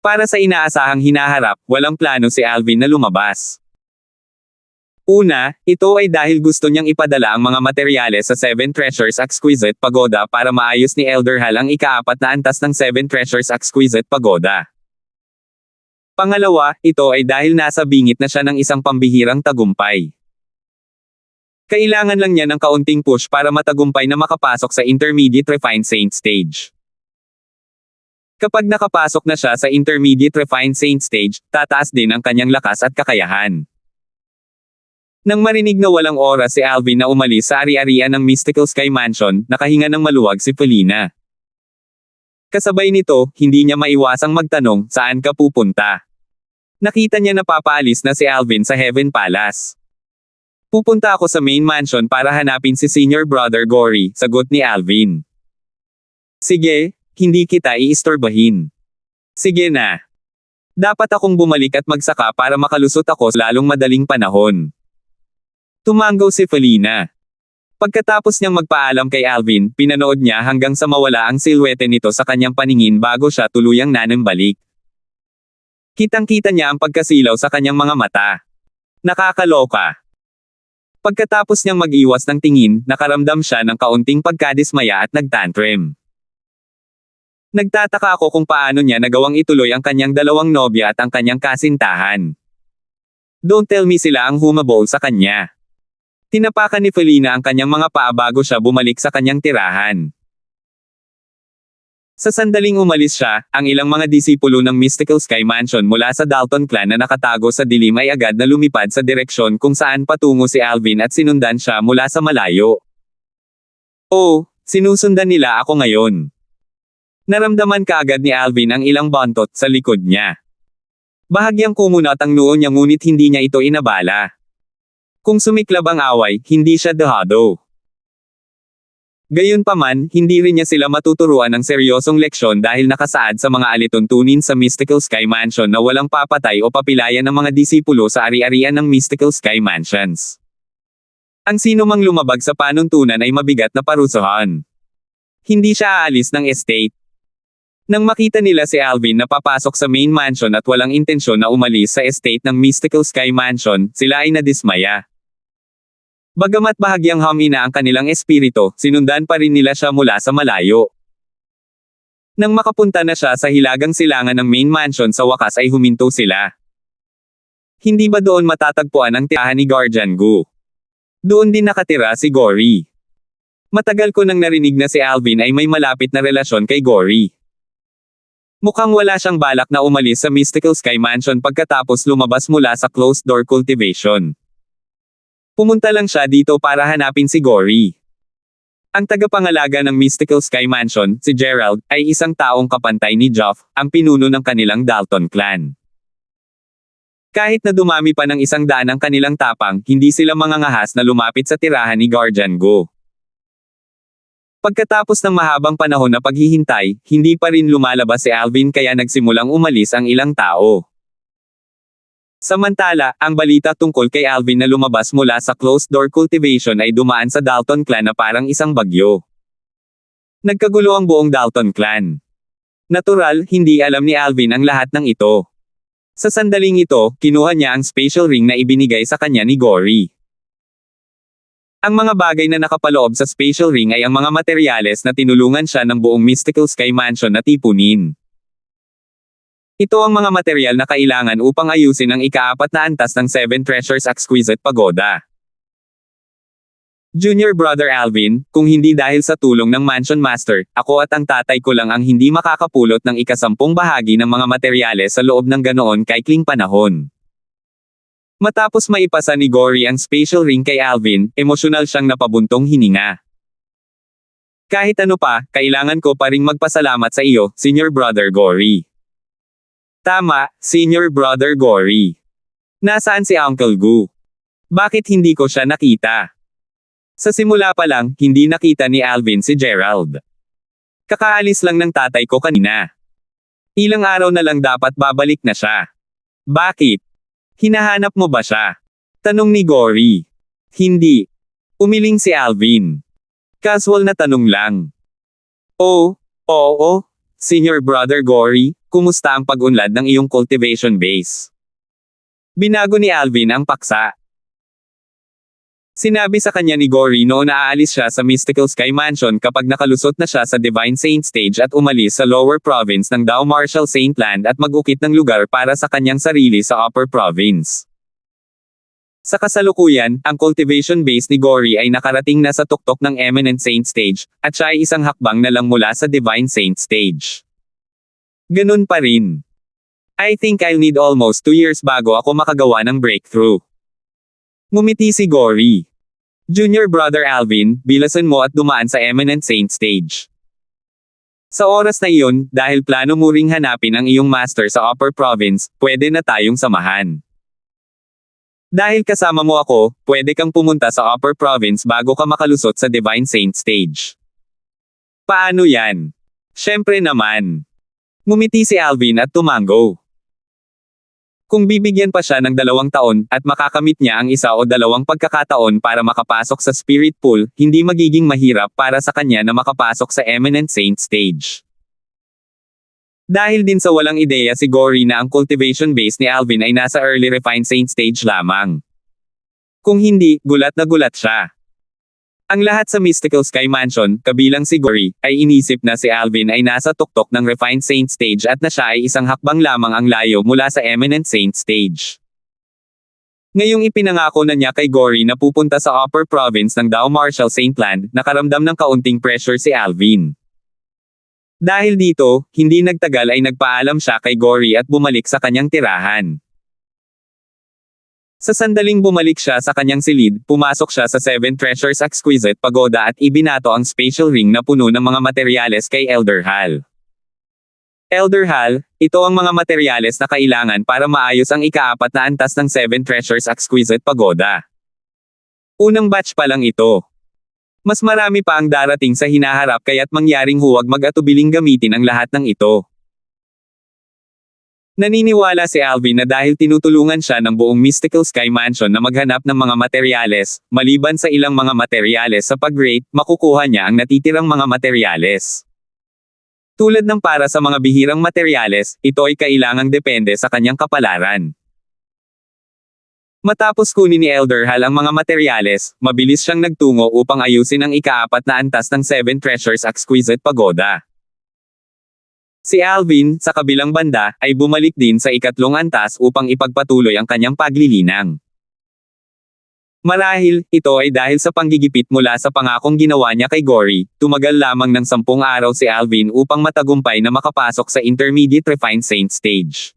Para sa inaasahang hinaharap, walang plano si Alvin na lumabas. Una, ito ay dahil gusto niyang ipadala ang mga materyales sa 7 Treasures Exquisite Pagoda para maayos ni Elder Hal ang ika-4 na antas ng 7 Treasures Exquisite Pagoda. Pangalawa, ito ay dahil nasa bingit na siya ng isang pambihirang tagumpay. Kailangan lang niya ng kaunting push para matagumpay na makapasok sa Intermediate Refined Saint stage. Kapag nakapasok na siya sa Intermediate Refined Saint stage, tataas din ang kanyang lakas at kakayahan. Nang marinig na walang oras si Alvin na umalis sa ari-arian ng Mystical Sky Mansion, nakahinga ng maluwag si Felina. Kasabay nito, hindi niya maiwasang magtanong, saan ka pupunta? Nakita niya na papaalis na si Alvin sa Heaven Palace. Pupunta ako sa main mansion para hanapin si Senior Brother Gory, sagot ni Alvin. Sige, hindi kita iistorbahin. Sige na. Dapat akong bumalik at magsaka para makalusot ako sa lalong madaling panahon. Tumanggaw si Felina. Pagkatapos niyang magpaalam kay Alvin, pinanood niya hanggang sa mawala ang silhwete nito sa kanyang paningin bago siya tuluyang nanambalik. Kitang-kita niya ang pagkasilaw sa kanyang mga mata. Nakakaloka. Pagkatapos niyang mag-iwas ng tingin, nakaramdam siya ng kaunting pagkadismaya at nagtantrum. Nagtataka ako kung paano niya nagawang ituloy ang kanyang dalawang nobya at ang kanyang kasintahan. Don't tell me sila ang humabol sa kanya. Tinapakan ni Felina ang kanyang mga paa bago siya bumalik sa kanyang tirahan. Sa sandaling umalis siya, ang ilang mga disipulo ng Mystical Sky Mansion mula sa Dalton clan na nakatago sa dilim ay agad na lumipad sa direksyon kung saan patungo si Alvin at sinundan siya mula sa malayo. Oh, sinusundan nila ako ngayon. Naramdaman kaagad ni Alvin ang ilang buntot sa likod niya. Bahagyang kumunat ang noo niya ngunit hindi niya ito inabala. Kung sumiklab ang away, hindi siya dehado. Gayunpaman, hindi rin niya sila matuturuan ng seryosong leksyon dahil nakasaad sa mga alituntunin sa Mystical Sky Mansion na walang papatay o papilayan ng mga disipulo sa ari-arian ng Mystical Sky Mansions. Ang sino mang lumabag sa panuntunan ay mabigat na parusahan. Hindi siya aalis ng estate. Nang makita nila si Alvin na papasok sa main mansion at walang intensyon na umalis sa estate ng Mystical Sky Mansion, sila ay nadismaya. Bagamat bahagyang humina ang kanilang espiritu, sinundan pa rin nila siya mula sa malayo. Nang makapunta na siya sa hilagang silangan ng main mansion sa wakas ay huminto sila. Hindi ba doon matatagpuan ang tirahan ni Guardian Gu? Doon din nakatira si Gory. Matagal ko nang narinig na si Alvin ay may malapit na relasyon kay Gory. Mukhang wala siyang balak na umalis sa Mystical Sky Mansion pagkatapos lumabas mula sa closed-door cultivation. Pumunta lang siya dito para hanapin si Gory. Ang tagapangalaga ng Mystical Sky Mansion, si Gerald, ay isang taong kapantay ni Geoff, ang pinuno ng kanilang Dalton clan. Kahit na dumami pa ng 100 ang kanilang tapang, hindi sila mangangahas na lumapit sa tirahan ni Guardian Gu. Pagkatapos ng mahabang panahon na paghihintay, hindi pa rin lumalabas si Alvin kaya nagsimulang umalis ang ilang tao. Samantala, ang balita tungkol kay Alvin na lumabas mula sa closed-door cultivation ay dumaan sa Dalton clan na parang isang bagyo. Nagkagulo ang buong Dalton clan. Natural, hindi alam ni Alvin ang lahat ng ito. Sa sandaling ito, kinuha niya ang special ring na ibinigay sa kanya ni Gory. Ang mga bagay na nakapaloob sa special ring ay ang mga materyales na tinulungan siya ng buong Mystical Sky Mansion na tipunin. Ito ang mga materyal na kailangan upang ayusin ang ika-4 na antas ng 7 Treasures Exquisite Pagoda. Junior Brother Alvin, kung hindi dahil sa tulong ng Mansion Master, ako at ang tatay ko lang ang hindi makakapulot ng ika-10 bahagi ng mga materyales sa loob ng ganoon kaikling panahon. Matapos maipasa ni Gory ang special ring kay Alvin, emosyonal siyang napabuntong hininga. Kahit ano pa, kailangan ko pa ring magpasalamat sa iyo, Senior Brother Gory. Tama, Senior Brother Gory. Nasaan si Uncle Gu? Bakit hindi ko siya nakita? Sa simula pa lang, hindi nakita ni Alvin si Gerald. Kakaalis lang ng tatay ko kanina. Ilang araw na lang dapat babalik na siya. Bakit? Hinahanap mo ba siya? Tanong ni Gory. Hindi. Umiling si Alvin. Casual na tanong lang. Oo, Senior Brother Gory, kumusta ang pag-unlad ng iyong cultivation base? Binago ni Alvin ang paksa. Sinabi sa kanya ni Gory noon na aalis siya sa Mystical Sky Mansion kapag nakalusot na siya sa Divine Saint Stage at umalis sa lower province ng Dao Marshall Saint Land at mag-ukit ng lugar para sa kanyang sarili sa upper province. Sa kasalukuyan, ang cultivation base ni Gory ay nakarating na sa tuktok ng Eminent Saint Stage, at siya ay isang hakbang na lang mula sa Divine Saint Stage. Ganun pa rin. I think I'll need almost 2 years bago ako makagawa ng breakthrough. Ngumiti si Gory. Junior Brother Alvin, bilasan mo at dumaan sa Eminent Saint Stage. Sa oras na iyon, dahil plano mo ring hanapin ang iyong master sa Upper Province, pwede na tayong samahan. Dahil kasama mo ako, pwede kang pumunta sa Upper Province bago ka makalusot sa Divine Saint Stage. Paano yan? Syempre naman. Ngumiti si Alvin at tumango. Kung bibigyan pa siya ng 2 taon, at makakamit niya ang 1 o 2 pagkakataon para makapasok sa Spirit Pool, hindi magiging mahirap para sa kanya na makapasok sa Eminent Saint Stage. Dahil din sa walang ideya si Gory na ang cultivation base ni Alvin ay nasa Early Refined Saint Stage lamang. Kung hindi, gulat na gulat siya. Ang lahat sa Mystical Sky Mansion, kabilang si Gory, ay inisip na si Alvin ay nasa tuktok ng Refined Saint Stage at na siya ay isang hakbang lamang ang layo mula sa Eminent Saint Stage. Ngayong ipinangako na niya kay Gory na pupunta sa Upper Province ng Dao Marshall Saint Land, nakaramdam ng kaunting pressure si Alvin. Dahil dito, hindi nagtagal ay nagpaalam siya kay Gory at bumalik sa kanyang tirahan. Sa sandaling bumalik siya sa kanyang silid, pumasok siya sa 7 Treasures Exquisite Pagoda at ibinato ang spatial ring na puno ng mga materyales kay Elder Hal. Elder Hal, ito ang mga materyales na kailangan para maayos ang ika-4 na antas ng 7 Treasures Exquisite Pagoda. Unang batch pa lang ito. Mas marami pa ang darating sa hinaharap kaya't mangyaring huwag mag-atubiling gamitin ang lahat ng ito. Naniniwala si Alvin na dahil tinutulungan siya ng buong Mystical Sky Mansion na maghanap ng mga materyales, maliban sa ilang mga materyales sa pag-rate, makukuha niya ang natitirang mga materyales. Tulad ng para sa mga bihirang materyales, ito ay kailangang depende sa kanyang kapalaran. Matapos kunin ni Elder Hal ang mga materyales, mabilis siyang nagtungo upang ayusin ang ika-4 na antas ng 7 Treasures Exquisite Pagoda. Si Alvin, sa kabilang banda, ay bumalik din sa ika-3 antas upang ipagpatuloy ang kanyang paglilinang. Marahil, ito ay dahil sa panggigipit mula sa pangakong ginawa niya kay Gory, tumagal lamang ng 10 araw si Alvin upang matagumpay na makapasok sa Intermediate Refined Saint Stage.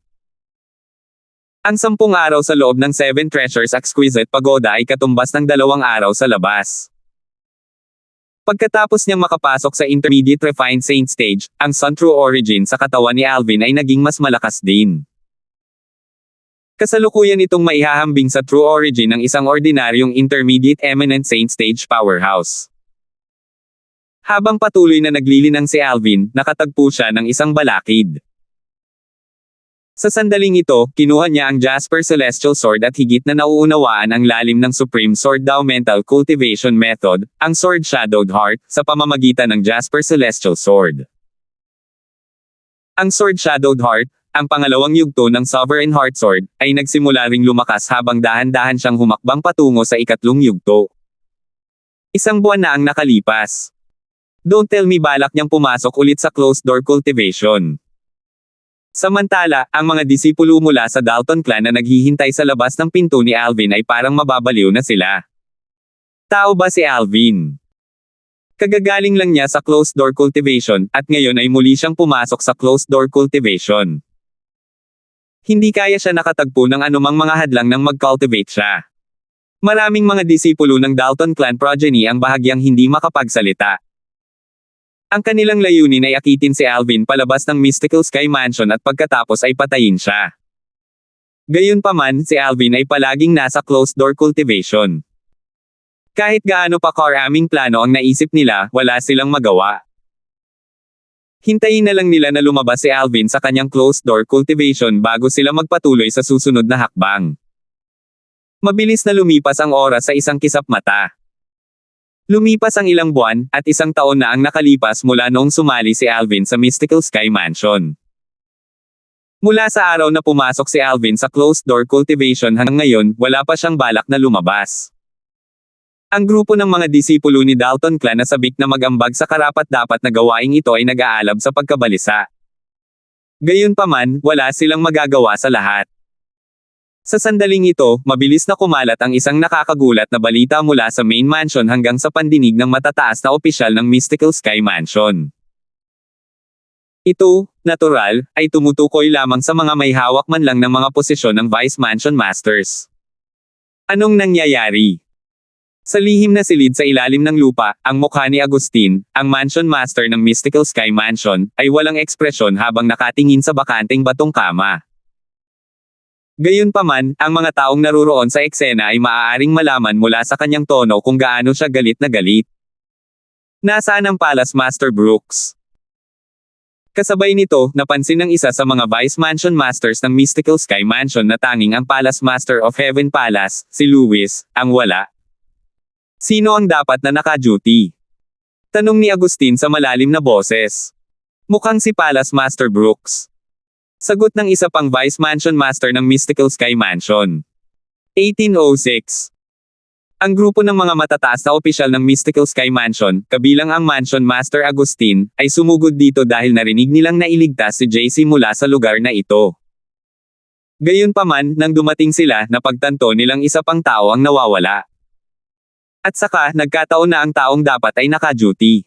Ang 10 araw sa loob ng 7 Treasures Exquisite Pagoda ay katumbas ng 2 araw sa labas. Pagkatapos niyang makapasok sa Intermediate Refined Saint Stage, ang Sun True Origin sa katawan ni Alvin ay naging mas malakas din. Kasalukuyan itong maihahambing sa True Origin ng isang ordinaryong Intermediate Eminent Saint Stage powerhouse. Habang patuloy na naglilinang si Alvin, nakatagpo siya ng isang balakid. Sa sandaling ito, kinuha niya ang Jasper Celestial Sword at higit na nauunawaan ang lalim ng Supreme Sword Dao Mental Cultivation Method, ang Sword Shadowed Heart, sa pamamagitan ng Jasper Celestial Sword. Ang Sword Shadowed Heart, ang pangalawang yugto ng Sovereign Heart Sword, ay nagsimula ring lumakas habang dahan-dahan siyang humakbang patungo sa ika-3 yugto. 1 buwan na ang nakalipas. Don't tell me balak niyang pumasok ulit sa closed door cultivation. Samantala, ang mga disipulo mula sa Dalton clan na naghihintay sa labas ng pinto ni Alvin ay parang mababaliw na sila. Tao ba si Alvin? Kagagaling lang niya sa closed door cultivation, at ngayon ay muli siyang pumasok sa closed door cultivation. Hindi kaya siya nakatagpo ng anumang mga hadlang nang mag-cultivate siya. Maraming mga disipulo ng Dalton clan progeny ang bahagyang hindi makapagsalita. Ang kanilang layunin ay akitin si Alvin palabas ng Mystical Sky Mansion at pagkatapos ay patayin siya. Gayunpaman, si Alvin ay palaging nasa closed door cultivation. Kahit gaano pa karaming plano ang naisip nila, wala silang magawa. Hintayin na lang nila na lumabas si Alvin sa kanyang closed door cultivation bago sila magpatuloy sa susunod na hakbang. Mabilis na lumipas ang oras sa isang kisap mata. Lumipas ang ilang buwan, at 1 taon na ang nakalipas mula noong sumali si Alvin sa Mystical Sky Mansion. Mula sa araw na pumasok si Alvin sa closed door cultivation hanggang ngayon, wala pa siyang balak na lumabas. Ang grupo ng mga disipulo ni Dalton clan na sabik na mag-ambag sa karapat-dapat na gawaing ito ay nag-aalab sa pagkabalisa. Gayunpaman, wala silang magagawa sa lahat. Sa sandaling ito, mabilis na kumalat ang isang nakakagulat na balita mula sa main mansion hanggang sa pandinig ng matataas na opisyal ng Mystical Sky Mansion. Ito, natural, ay tumutukoy lamang sa mga may hawak man lang ng mga posisyon ng Vice Mansion Masters. Anong nangyayari? Sa lihim na silid sa ilalim ng lupa, ang mukha ni Agustin, ang mansion master ng Mystical Sky Mansion, ay walang ekspresyon habang nakatingin sa bakanteng batong kama. Gayunpaman, ang mga taong naruroon sa eksena ay maaaring malaman mula sa kanyang tono kung gaano siya galit na galit. Nasaan ang Palace Master Brooks? Kasabay nito, napansin ng isa sa mga Vice Mansion Masters ng Mystical Sky Mansion na tanging ang Palace Master of Heaven Palace, si Lewis, ang wala. Sino ang dapat na naka-duty? Tanong ni Agustin sa malalim na boses. Mukhang si Palace Master Brooks. Sagot ng isa pang Vice Mansion Master ng Mystical Sky Mansion. 1806. Ang grupo ng mga matataas na opisyal ng Mystical Sky Mansion, kabilang ang Mansion Master Agustin, ay sumugod dito dahil narinig nilang nailigtas si JC mula sa lugar na ito. Gayunpaman, nang dumating sila, napagtanto nilang isa pang tao ang nawawala. At saka, nagkataon na ang taong dapat ay naka-duty.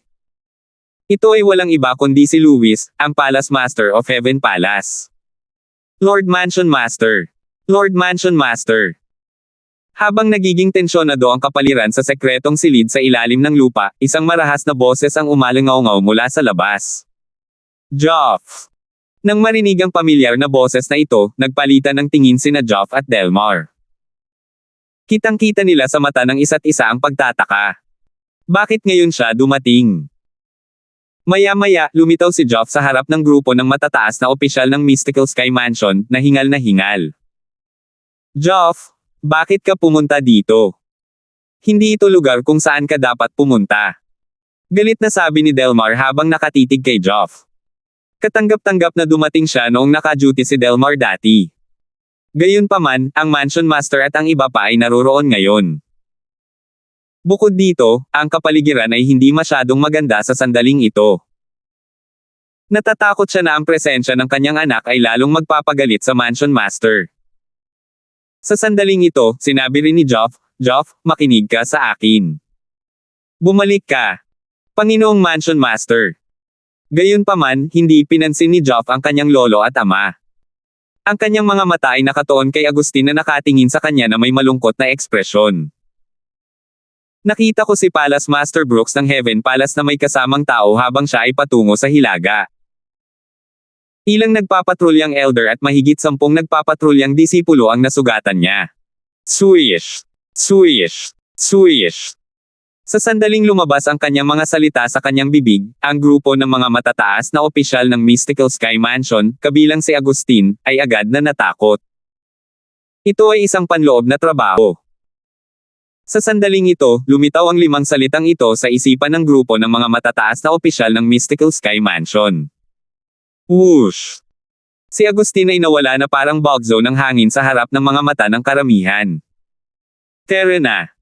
Ito ay walang iba kundi si Lewis, ang Palace Master of Heaven Palace. Lord Mansion Master. Lord Mansion Master. Habang nagiging tensyonado ang kapaliran sa sekretong silid sa ilalim ng lupa, isang marahas na boses ang umalingaw-ngaw mula sa labas. Joff. Nang marinig ang pamilyar na boses na ito, nagpalitan ng tingin sina Joff at Delmar. Kitang-kita nila sa mata ng isa't isa ang pagtataka. Bakit ngayon siya dumating? Maya-maya, lumitaw si Joff sa harap ng grupo ng matataas na opisyal ng Mystical Sky Mansion, na hingal na hingal. Joff, bakit ka pumunta dito? Hindi ito lugar kung saan ka dapat pumunta. Galit na sabi ni Delmar habang nakatitig kay Joff. Katanggap-tanggap na dumating siya noong naka-duty si Delmar dati. Gayunpaman, ang Mansion Master at ang iba pa ay naruroon ngayon. Bukod dito, ang kapaligiran ay hindi masyadong maganda sa sandaling ito. Natatakot siya na ang presensya ng kanyang anak ay lalong magpapagalit sa Mansion Master. Sa sandaling ito, sinabi rin ni Joff, Joff, makinig ka sa akin. Bumalik ka. Panginoong Mansion Master. Gayunpaman, hindi pinansin ni Joff ang kanyang lolo at ama. Ang kanyang mga mata ay nakatuon kay Agustin na nakatingin sa kanya na may malungkot na ekspresyon. Nakita ko si Palace Master Brooks ng Heaven Palace na may kasamang tao habang siya ay patungo sa hilaga. Ilang nagpapatrulyang elder at mahigit 10 nagpapatrulyang disipulo ang nasugatan niya. Swish! Swish! Swish! Sa sandaling lumabas ang kanyang mga salita sa kanyang bibig, ang grupo ng mga matataas na opisyal ng Mystical Sky Mansion, kabilang si Agustin, ay agad na natakot. Ito ay isang panloob na trabaho. Sa sandaling ito, lumitaw ang 5 salitang ito sa isipan ng grupo ng mga matataas na opisyal ng Mystical Sky Mansion. Whoosh! Si Agustin ay nawala na parang bugzo ng hangin sa harap ng mga mata ng karamihan. Tara na!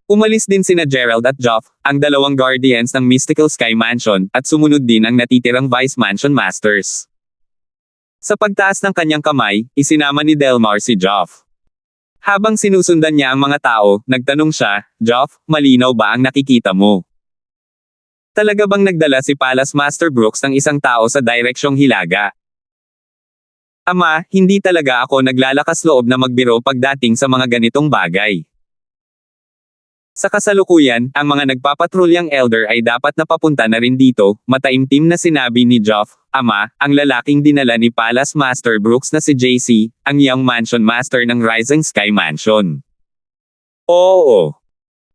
Umalis din sina Gerald at Joff, ang dalawang guardians ng Mystical Sky Mansion, at sumunod din ang natitirang Vice Mansion Masters. Sa pagtaas ng kanyang kamay, isinama ni Delmar si Joff. Habang sinusundan niya ang mga tao, nagtanong siya, Joff, malinaw ba ang nakikita mo? Talaga bang nagdala si Palace Master Brooks ng isang tao sa direksyong hilaga? Ama, hindi talaga ako naglalakas loob na magbiro pagdating sa mga ganitong bagay. Sa kasalukuyan, ang mga nagpapatrulyang elder ay dapat na papunta na rin dito, mataimtim na sinabi ni Joff, Ama, ang lalaking dinala ni Palace Master Brooks na si JC, ang Young Mansion Master ng Rising Sky Mansion. Oo.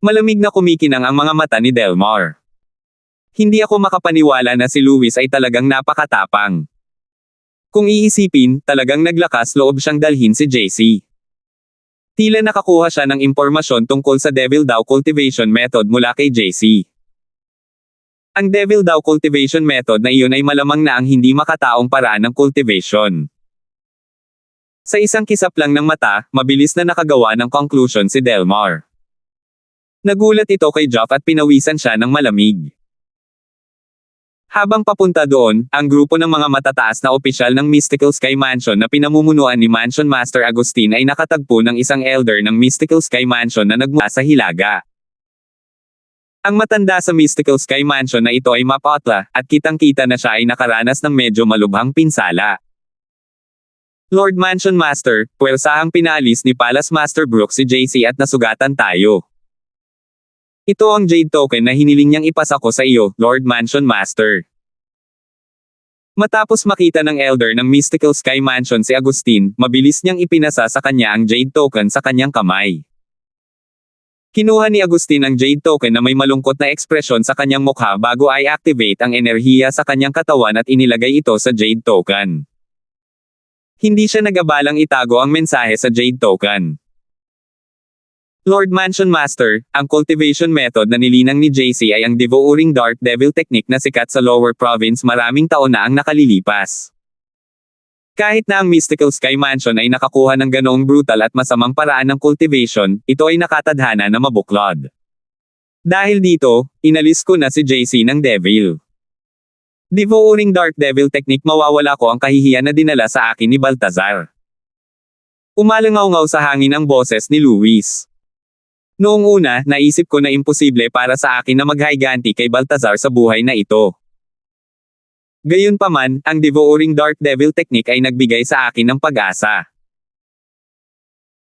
Malamig na kumikinang ang mga mata ni Delmar. Hindi ako makapaniwala na si Lewis ay talagang napakatapang. Kung iisipin, talagang naglakas loob siyang dalhin si JC. Tila nakakuha siya ng impormasyon tungkol sa Devil Daw Cultivation Method mula kay JC. Ang Devil Daw Cultivation Method na iyon ay malamang na ang hindi makataong paraan ng cultivation. Sa isang kisap lang ng mata, mabilis na nakagawa ng conclusion si Delmar. Nagulat ito kay Joff at pinawisan siya ng malamig. Habang papunta doon, ang grupo ng mga matataas na opisyal ng Mystical Sky Mansion na pinamumunuan ni Mansion Master Agustin ay nakatagpo ng isang elder ng Mystical Sky Mansion na nagmula sa hilaga. Ang matanda sa Mystical Sky Mansion na ito ay mapotla, at kitang-kita na siya ay nakaranas ng medyo malubhang pinsala. Lord Mansion Master, puwersahang pinaalis ni Palace Master Brooks si JC at nasugatan tayo. Ito ang Jade Token na hiniling niyang ipasa ko sa iyo, Lord Mansion Master. Matapos makita ng Elder ng Mystical Sky Mansion si Agustin, mabilis niyang ipinasa sa kanya ang Jade Token sa kanyang kamay. Kinuha ni Agustin ang Jade Token na may malungkot na ekspresyon sa kanyang mukha bago ay activate ang enerhiya sa kanyang katawan at inilagay ito sa Jade Token. Hindi siya nagabalang itago ang mensahe sa Jade Token. Lord Mansion Master, ang cultivation method na nilinang ni JC ay ang Devouring Dark Devil technique na sikat sa Lower Province maraming taon na ang nakalilipas. Kahit na ang Mystical Sky Mansion ay nakakuha ng ganoong brutal at masamang paraan ng cultivation, ito ay nakatadhana na mabuklod. Dahil dito, inalis ko na si JC ng Devil. Devouring Dark Devil technique mawawala ko ang kahihiyan na dinala sa akin ni Baltazar. Umalangaw-ngaw sa hangin ang boses ni Luis. Noong una, naisip ko na imposible para sa akin na maghiganti kay Baltazar sa buhay na ito. Gayunpaman, ang Devouring Dark Devil technique ay nagbigay sa akin ng pag-asa.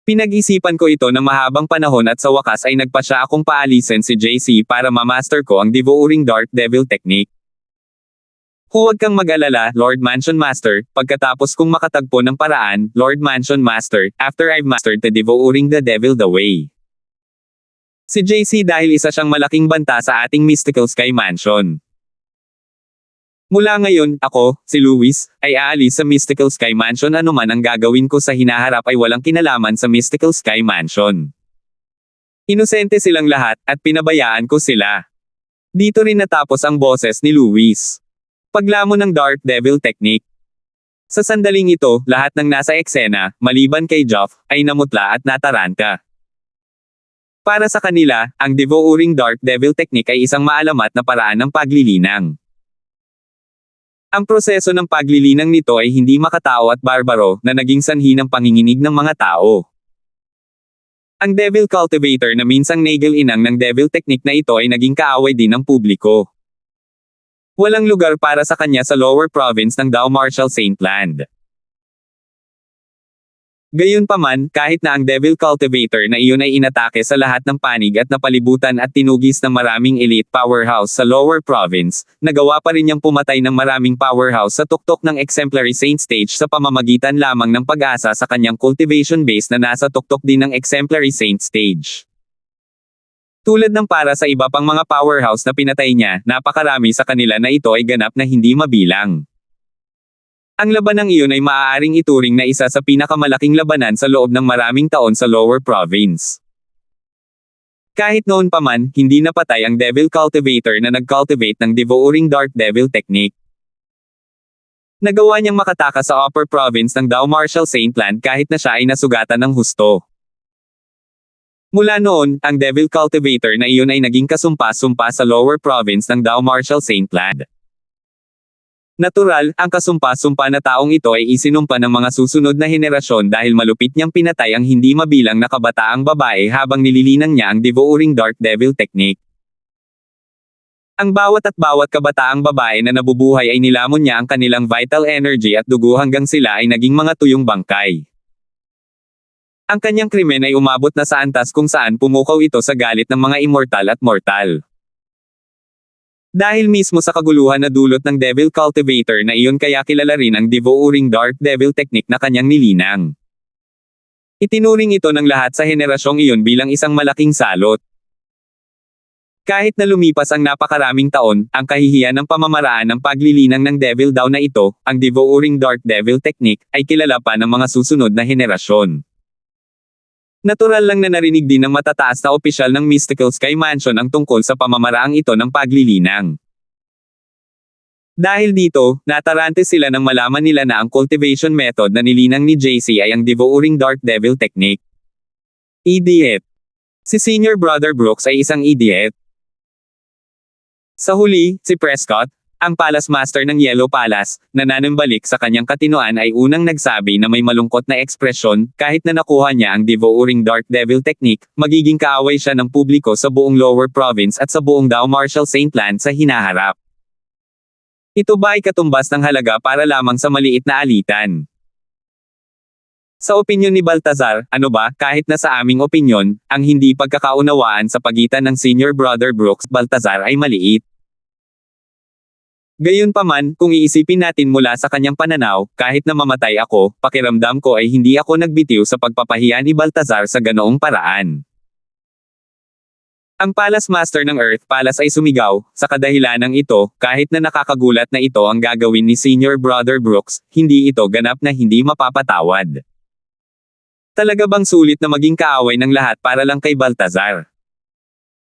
Pinag-isipan ko ito ng mahabang panahon at sa wakas ay nagpasya akong paalisin si JC para ma-master ko ang Devouring Dark Devil technique. Huwag kang mag-alala, Lord Mansion Master, pagkatapos kong makatagpo ng paraan, Lord Mansion Master, after I've mastered the Devouring the Devil the way. Si JC dahil isa siyang malaking banta sa ating Mystical Sky Mansion. Mula ngayon, ako, si Luis, ay aalis sa Mystical Sky Mansion anuman ang gagawin ko sa hinaharap ay walang kinalaman sa Mystical Sky Mansion. Inosente silang lahat, at pinabayaan ko sila. Dito rin natapos ang boses ni Luis. Paglamon ng Dark Devil Technique. Sa sandaling ito, lahat ng nasa eksena, maliban kay Joff, ay namutla at nataranta. Para sa kanila, ang Devouring Dark Devil Technique ay isang maalamat na paraan ng paglilinang. Ang proseso ng paglilinang nito ay hindi makatao at barbaro na naging sanhi ng panginginig ng mga tao. Ang Devil Cultivator na minsang nagil-inang ng Devil Technique na ito ay naging kaaway din ng publiko. Walang lugar para sa kanya sa lower province ng Dao Marshall Saint Land. Gayunpaman, kahit na ang Devil Cultivator na iyon ay inatake sa lahat ng panig at napalibutan at tinugis ng maraming elite powerhouse sa lower province, nagawa pa rin niyang pumatay ng maraming powerhouse sa tuktok ng Exemplary Saint Stage sa pamamagitan lamang ng pag-asa sa kanyang cultivation base na nasa tuktok din ng Exemplary Saint Stage. Tulad ng para sa iba pang mga powerhouse na pinatay niya, napakarami sa kanila na ito ay ganap na hindi mabilang. Ang labanang iyon ay maaaring ituring na isa sa pinakamalaking labanan sa loob ng maraming taon sa lower province. Kahit noon pa man, hindi napatay ang Devil Cultivator na nag-cultivate ng Devouring Dark Devil Technique. Nagawa niyang makatakas sa upper province ng Dao Marshall Saint Land kahit na siya ay nasugatan ng husto. Mula noon, ang Devil Cultivator na iyon ay naging kasumpa-sumpa sa lower province ng Dao Marshall Saint Land. Natural, ang kasumpa-sumpa na taong ito ay isinumpa ng mga susunod na henerasyon dahil malupit niyang pinatay ang hindi mabilang na kabataang babae habang nililinang niya ang Devouring Dark Devil Technique. Ang bawat kabataang babae na nabubuhay ay nilamon niya ang kanilang vital energy at dugo hanggang sila ay naging mga tuyong bangkay. Ang kanyang krimen ay umabot na sa antas kung saan pumukaw ito sa galit ng mga immortal at mortal. Dahil mismo sa kaguluhan na dulot ng Devil Cultivator na iyon kaya kilala rin ang Devouring Dark Devil Technique na kanyang nilinang. Itinuring ito ng lahat sa henerasyong iyon bilang isang malaking salot. Kahit na lumipas ang napakaraming taon, ang kahihiyan ng pamamaraan ng paglilinang ng Devil Daw na ito, ang Devouring Dark Devil Technique, ay kilala pa ng mga susunod na henerasyon. Natural lang na narinig din ng matataas na opisyal ng Mystical Sky Mansion ang tungkol sa pamamaraang ito ng paglilinang. Dahil dito, natarante sila nang malaman nila na ang cultivation method na nilinang ni JC ay ang Devouring Dark Devil Technique. Idiot. Si Senior Brother Brooks ay isang idiot. Sa huli, si Prescott, ang Palace Master ng Yellow Palace, na nanumbalik sa kanyang katinoan ay unang nagsabi na may malungkot na ekspresyon, kahit na nakuha niya ang Devouring Dark Devil Technique, magiging kaaway siya ng publiko sa buong Lower Province at sa buong Dao Marshall Saint Land sa hinaharap. Ito ba ay katumbas ng halaga para lamang sa maliit na alitan? Sa opinyon ni Baltazar, ano ba, kahit na sa aming opinyon, ang hindi pagkakaunawaan sa pagitan ng senior brother Brooks, Baltazar ay maliit. Gayunpaman, kung iisipin natin mula sa kanyang pananaw, kahit na mamatay ako, pakiramdam ko ay hindi ako nagbitiw sa pagpapahiya ni Baltazar sa ganoong paraan. Ang Palace Master ng Earth Palace ay sumigaw, sa kadahilanang ito, kahit na nakakagulat na ito ang gagawin ni Senior Brother Brooks, hindi ito ganap na hindi mapapatawad. Talaga bang sulit na maging kaaway ng lahat para lang kay Baltazar?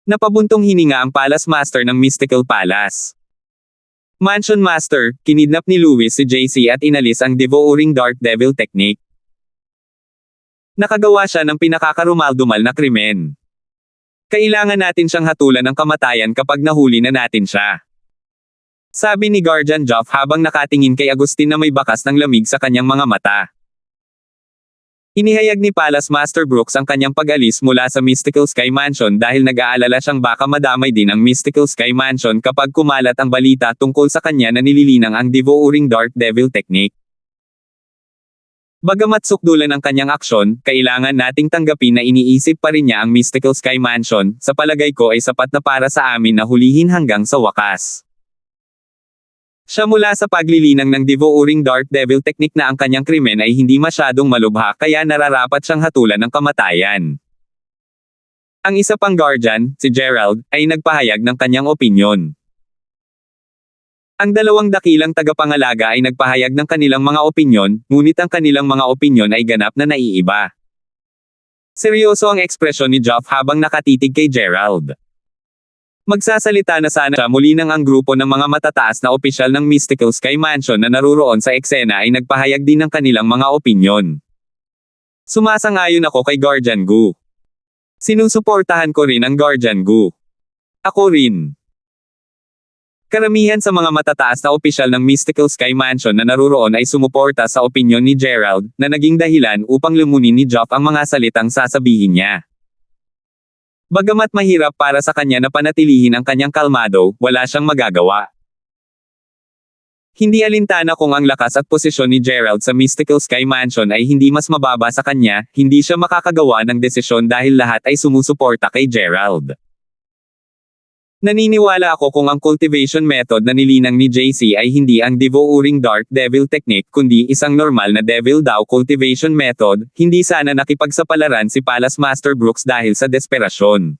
Napabuntong hininga ang Palace Master ng Mystical Palace. Mansion Master, kinidnap ni Lewis si JC at inalis ang Devouring Dark Devil Technique. Nakagawa siya ng pinakakarumaldumal na krimen. Kailangan natin siyang hatulan ng kamatayan kapag nahuli na natin siya. Sabi ni Guardian Joff habang nakatingin kay Agustin na may bakas ng lamig sa kanyang mga mata. Inihayag ni Palace Master Brooks ang kanyang pag-alis mula sa Mystical Sky Mansion dahil nag-aalala siyang baka madamay din ang Mystical Sky Mansion kapag kumalat ang balita tungkol sa kanya na nililinang ang Devouring Dark Devil Technique. Bagamat sukdulan ang kanyang aksyon, kailangan nating tanggapin na iniisip pa rin niya ang Mystical Sky Mansion, sa palagay ko ay sapat na para sa amin na hulihin hanggang sa wakas. Siya mula sa paglilinang ng Devouring Dark Devil Technique na ang kanyang krimen ay hindi masyadong malubha kaya nararapat siyang hatulan ng kamatayan. Ang isa pang guardian, si Gerald, ay nagpahayag ng kanyang opinyon. Ang dalawang dakilang tagapangalaga ay nagpahayag ng kanilang mga opinyon, ngunit ang kanilang mga opinyon ay ganap na naiiba. Seryoso ang ekspresyon ni Joff habang nakatitig kay Gerald. Magsasalita na sana siya muli nang ang grupo ng mga matataas na opisyal ng Mystical Sky Mansion na naruroon sa eksena ay nagpahayag din ng kanilang mga opinyon. Sumasang-ayon ako kay Guardian Gu. Sinusuportahan ko rin ang Guardian Gu. Ako rin. Karamihan sa mga matataas na opisyal ng Mystical Sky Mansion na naruroon ay sumuporta sa opinyon ni Gerald, na naging dahilan upang lumunin ni Joff ang mga salitang sasabihin niya. Bagamat mahirap para sa kanya na panatilihin ang kanyang kalmado, wala siyang magagawa. Hindi alintana kung ang lakas at posisyon ni Gerald sa Mystical Sky Mansion ay hindi mas mababa sa kanya, hindi siya makakagawa ng desisyon dahil lahat ay sumusuporta kay Gerald. Naniniwala ako kung ang cultivation method na nilinang ni JC ay hindi ang Devouring Dark Devil Technique kundi isang normal na Devil Daw cultivation method, hindi sana nakipagsapalaran si Palace Master Brooks dahil sa desperasyon.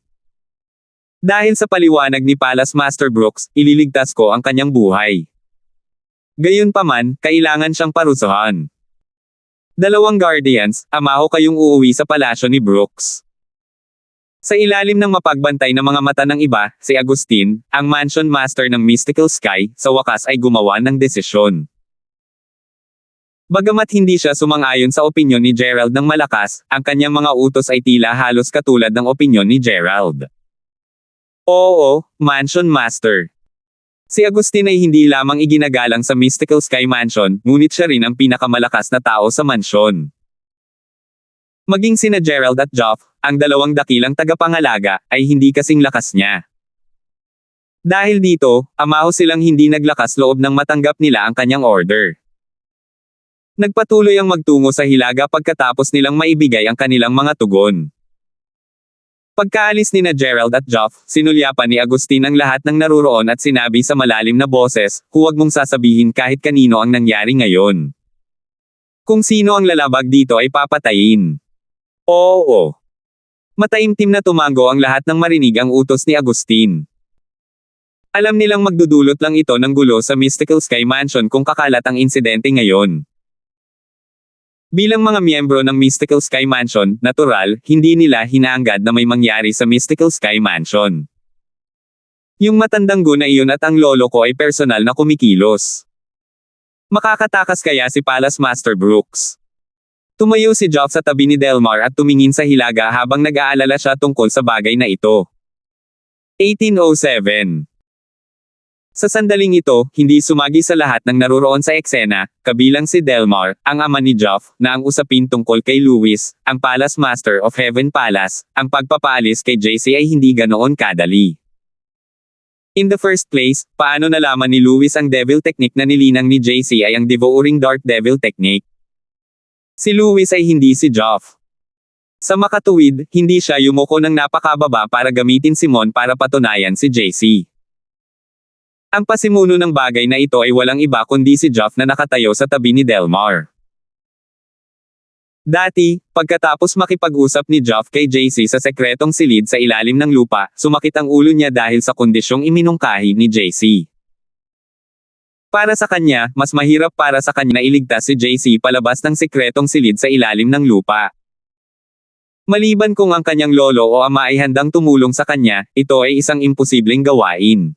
Dahil sa paliwanag ni Palace Master Brooks, ililigtas ko ang kanyang buhay. Gayunpaman, kailangan siyang parusahan. Dalawang guardians, amaho kayong uuwi sa palasyo ni Brooks. Sa ilalim ng mapagbantay na mga mata ng iba, si Agustin, ang Mansion Master ng Mystical Sky, sa wakas ay gumawa ng desisyon. Bagamat hindi siya sumang-ayon sa opinyon ni Gerald ng malakas, ang kanyang mga utos ay tila halos katulad ng opinyon ni Gerald. Oo, Mansion Master. Si Agustin ay hindi lamang iginagalang sa Mystical Sky Mansion, ngunit siya rin ang pinakamalakas na tao sa mansyon. Maging sina Gerald at Joff, ang dalawang dakilang tagapangalaga, ay hindi kasing lakas niya. Dahil dito, amaho silang hindi naglakas loob nang matanggap nila ang kanyang order. Nagpatuloy ang magtungo sa hilaga pagkatapos nilang maibigay ang kanilang mga tugon. Pagkaalis ni na Gerald at Joff, sinulyapan ni Agustin ang lahat ng naruroon at sinabi sa malalim na boses, huwag mong sasabihin kahit kanino ang nangyari ngayon. Kung sino ang lalabag dito ay papatayin. Oo. Mataimtim na tumango ang lahat ng marinig ang utos ni Agustin. Alam nilang magdudulot lang ito ng gulo sa Mystical Sky Mansion kung kakalat ang insidente ngayon. Bilang mga miyembro ng Mystical Sky Mansion, natural, hindi nila hinaanggad na may mangyari sa Mystical Sky Mansion. Yung matandang Gu na iyon at ang lolo ko ay personal na kumikilos. Makakatakas kaya si Palace Master Brooks? Tumayo si Joff sa tabi ni Delmar at tumingin sa hilaga habang nag-aalala siya tungkol sa bagay na ito. 1807. Sa sandaling ito, hindi sumagi sa lahat ng naruroon sa eksena, kabilang si Delmar, ang ama ni Joff, na ang usapin tungkol kay Lewis, ang Palace Master of Heaven Palace, ang pagpapaalis kay JC ay hindi ganoon kadali. In the first place, paano nalaman ni Lewis ang Devil Technique na nilinang ni JC ay ang Devouring Dark Devil Technique? Si Luis ay hindi si Joff. Sa makatuwid, hindi siya yumuko ng napakababa para gamitin si Mon para patunayan si JC. Ang pasimuno ng bagay na ito ay walang iba kundi si Joff na nakatayo sa tabi ni Delmar. Dati, pagkatapos makipag-usap ni Joff kay JC sa sekretong silid sa ilalim ng lupa, sumakit ang ulo niya dahil sa kondisyong iminungkahi ni JC. Para sa kanya, mas mahirap para sa kanya na iligtas si JC palabas ng sekretong silid sa ilalim ng lupa. Maliban kung ang kanyang lolo o ama ay handang tumulong sa kanya, ito ay isang imposibleng gawain.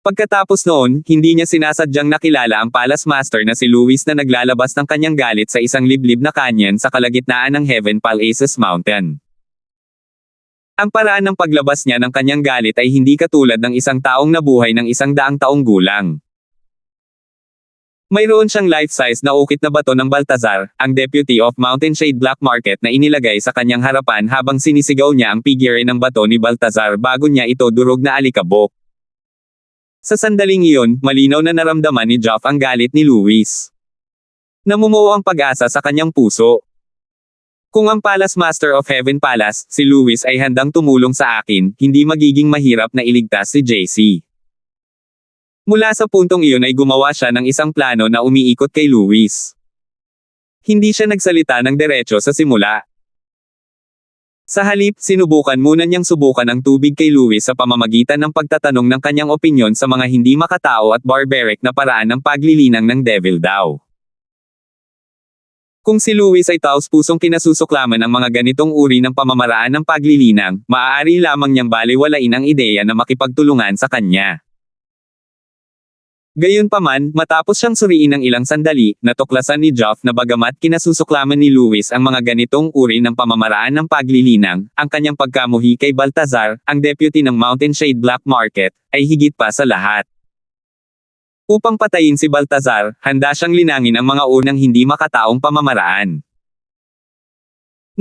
Pagkatapos noon, hindi niya sinasadyang nakilala ang Palace Master na si Luis na naglalabas ng kanyang galit sa isang liblib na canyon sa kalagitnaan ng Heaven Palaces Mountain. Ang paraan ng paglabas niya ng kanyang galit ay hindi katulad ng isang taong nabuhay ng 100 taong gulang. Mayroon siyang life-size na ukit na bato ng Baltazar, ang deputy of Mountain Shade Black Market na inilagay sa kanyang harapan habang sinisigaw niya ang figure ng bato ni Baltazar bago niya ito durog na alikabok. Sa sandaling iyon, malinaw na naramdaman ni Joff ang galit ni Luis. Namumuo ang pag-asa sa kanyang puso. Kung ang Palace Master of Heaven Palace, si Luis ay handang tumulong sa akin, hindi magiging mahirap na iligtas si JC. Mula sa puntong iyon ay gumawa siya ng isang plano na umiikot kay Luis. Hindi siya nagsalita ng diretso sa simula. Sa halip, sinubukan muna niyang subukan ang tubig kay Luis sa pamamagitan ng pagtatanong ng kanyang opinyon sa mga hindi makatao at barbaric na paraan ng paglilinang ng Devil Daw. Kung si Luis ay taos-pusong kinasusuklaman ang mga ganitong uri ng pamamaraan ng paglilinang, maaari lamang niyang balewalain ang ideya na makipagtulungan sa kanya. Gayunpaman, matapos siyang suriin ng ilang sandali, natuklasan ni Joff na bagamat kinasusuklaman ni Luis ang mga ganitong uri ng pamamaraan ng paglilinang, ang kanyang pagkamuhi kay Baltazar, ang deputy ng Mountain Shade Black Market, ay higit pa sa lahat. Upang patayin si Baltazar, handa siyang linangin ang mga unang hindi makataong pamamaraan.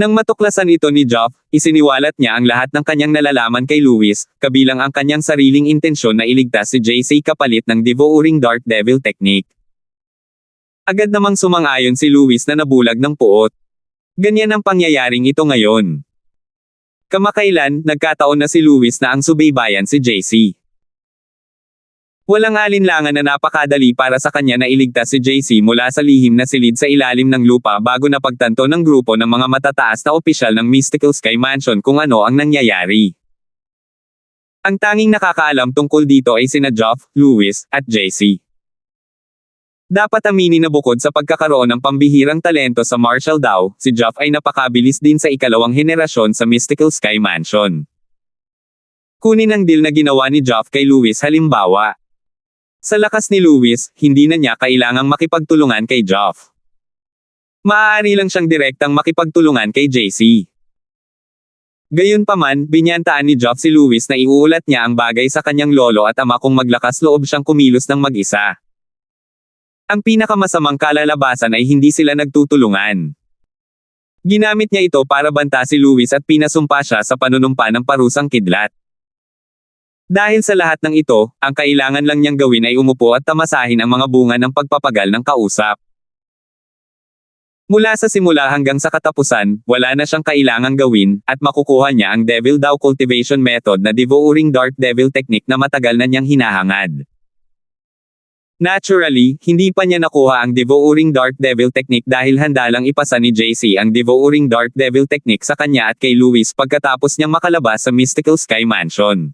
Nang matuklasan ito ni Joff, isiniwalat niya ang lahat ng kanyang nalalaman kay Luis, kabilang ang kanyang sariling intensyon na iligtas si JC kapalit ng Devouring Dark Devil technique. Agad namang sumang-ayon si Luis na nabulag ng puot. Ganyan ang pangyayaring ito ngayon. Kamakailan, nagkataon na si Luis na ang subaybayan si JC. Walang alinlangan na napakadali para sa kanya na iligtas si JC mula sa lihim na silid sa ilalim ng lupa bago napagtanto ng grupo ng mga matataas na opisyal ng Mystical Sky Mansion kung ano ang nangyayari. Ang tanging nakakaalam tungkol dito ay sina Joff, Luis, at JC. Dapat aminin na bukod sa pagkakaroon ng pambihirang talento sa martial Dao, si Joff ay napakabilis din sa ikalawang henerasyon sa Mystical Sky Mansion. Kunin ang deal na ginawa ni Joff kay Luis halimbawa. Sa lakas ni Luis, hindi na niya kailangang makipagtulungan kay Joff. Maaari lang siyang direktang makipagtulungan kay JC. Gayunpaman, binyantaan ni Joff si Luis na iuulat niya ang bagay sa kanyang lolo at ama kung maglakas loob siyang kumilos ng mag-isa. Ang pinakamasamang kalalabasan ay hindi sila nagtutulungan. Ginamit niya ito para banta si Luis at pinasumpa siya sa panunumpa ng parusang kidlat. Dahil sa lahat ng ito, ang kailangan lang niyang gawin ay umupo at tamasahin ang mga bunga ng pagpapagal ng kausap. Mula sa simula hanggang sa katapusan, wala na siyang kailangang gawin, at makukuha niya ang Devil Dao Cultivation Method na Devouring Dark Devil Technique na matagal na niyang hinahangad. Naturally, hindi pa niya nakuha ang Devouring Dark Devil Technique dahil handa lang ipasa ni JC ang Devouring Dark Devil Technique sa kanya at kay Luis pagkatapos niyang makalabas sa Mystical Sky Mansion.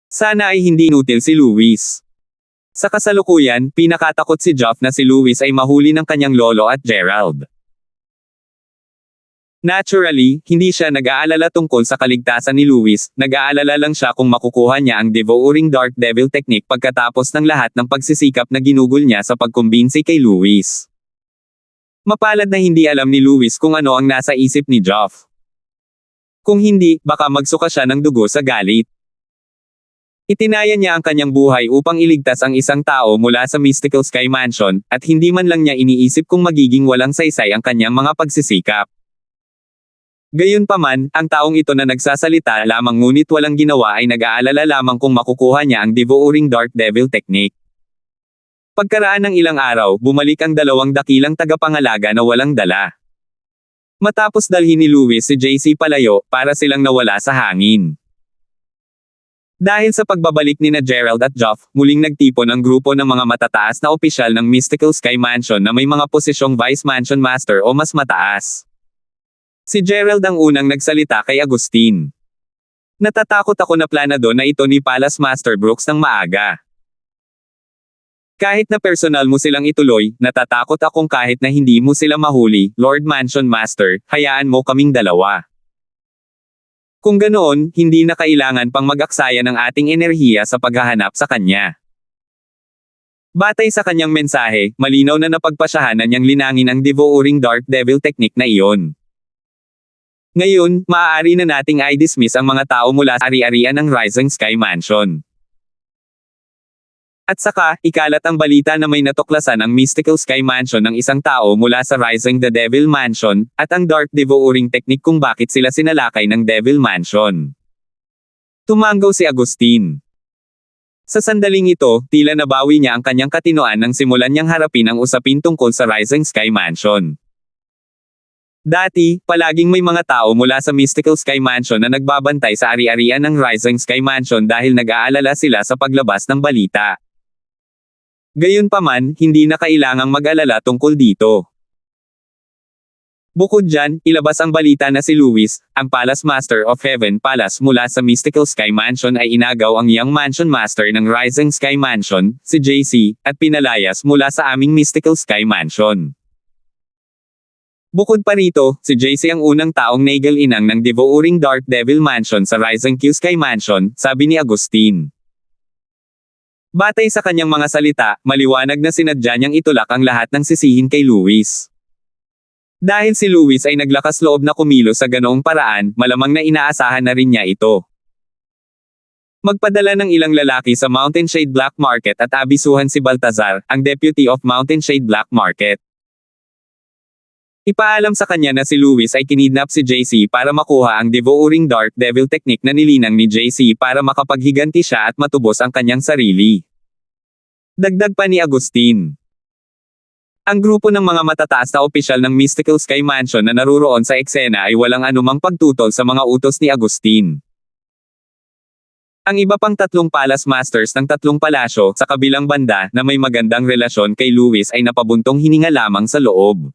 Sana ay hindi inutil si Luis. Sa kasalukuyan, pinakatakot si Joff na si Luis ay mahuli ng kanyang lolo at Gerald. Naturally, hindi siya nag-aalala tungkol sa kaligtasan ni Luis, nag-aalala lang siya kung makukuha niya ang Devouring Dark Devil Technique pagkatapos ng lahat ng pagsisikap na ginugol niya sa pagkumbinsi kay Luis. Mapalad na hindi alam ni Luis kung ano ang nasa isip ni Joff. Kung hindi, baka magsuka siya ng dugo sa galit. Itinaya niya ang kanyang buhay upang iligtas ang isang tao mula sa Mystical Sky Mansion, at hindi man lang niya iniisip kung magiging walang saysay ang kanyang mga pagsisikap. Gayunpaman, ang taong ito na nagsasalita lamang ngunit walang ginawa ay nag-aalala lamang kung makukuha niya ang Devouring Dark Devil Technique. Pagkaraan ng ilang araw, bumalik ang dalawang dakilang tagapangalaga na walang dala. Matapos dalhin ni Louis si JC palayo, para silang nawala sa hangin. Dahil sa pagbabalik ni na Gerald at Geoff, muling nagtipon ang grupo ng mga matataas na opisyal ng Mystical Sky Mansion na may mga posisyong Vice Mansion Master o mas mataas. Si Gerald ang unang nagsalita kay Agustin. Natatakot ako na planado na ito ni Palace Master Brooks ng maaga. Kahit na personal mo silang ituloy, natatakot akong kahit na hindi mo sila mahuli, Lord Mansion Master, hayaan mo kaming dalawa. Kung ganoon, hindi na kailangan pang mag-aksaya ng ating enerhiya sa paghahanap sa kanya. Batay sa kanyang mensahe, malinaw na napagpasyahanan niyang linangin ang devouring dark devil technique na iyon. Ngayon, maaari na nating i-dismiss ang mga tao mula sa ari-arian ng Rising Sky Mansion. At saka, ikalat ang balita na may natuklasan ang Mystical Sky Mansion ng isang tao mula sa Rising the Devil Mansion, at ang Dark Devouring Technique kung bakit sila sinalakay ng Devil Mansion. Tumanggaw si Agustin. Sa sandaling ito, tila nabawi niya ang kanyang katinoan nang simulan niyang harapin ang usapin tungkol sa Rising Sky Mansion. Dati, palaging may mga tao mula sa Mystical Sky Mansion na nagbabantay sa ari-arian ng Rising Sky Mansion dahil nag-aalala sila sa paglabas ng balita. Gayunpaman, hindi na kailangang mag-alala tungkol dito. Bukod dyan, ilabas ang balita na si Louis, ang Palace Master of Heaven Palace mula sa Mystical Sky Mansion ay inagaw ang Young Mansion Master ng Rising Sky Mansion, si JC, at pinalayas mula sa aming Mystical Sky Mansion. Bukod pa rito, si JC ang unang taong nagal-inang ng Devouring Dark Devil Mansion sa Rising Q Sky Mansion, sabi ni Agustin. Batay sa kanyang mga salita, maliwanag na sinadya niyang itulak ang lahat ng sisihin kay Louis. Dahil si Louis ay naglakas loob na kumilos sa ganoong paraan, malamang na inaasahan na rin niya ito. Magpadala ng ilang lalaki sa Mountain Shade Black Market at abisuhan si Baltazar, ang Deputy of Mountain Shade Black Market. Ipaalam sa kanya na si Louis ay kinidnap si JC para makuha ang Devouring Dark Devil Technique na nilinang ni JC para makapaghiganti siya at matubos ang kanyang sarili. Dagdag pa ni Agustin. Ang grupo ng mga matataas na opisyal ng Mystical Sky Mansion na naruroon sa eksena ay walang anumang pagtutol sa mga utos ni Agustin. Ang iba pang tatlong Palace Masters ng tatlong palasyo sa kabilang banda na may magandang relasyon kay Louis ay napabuntong hininga lamang sa loob.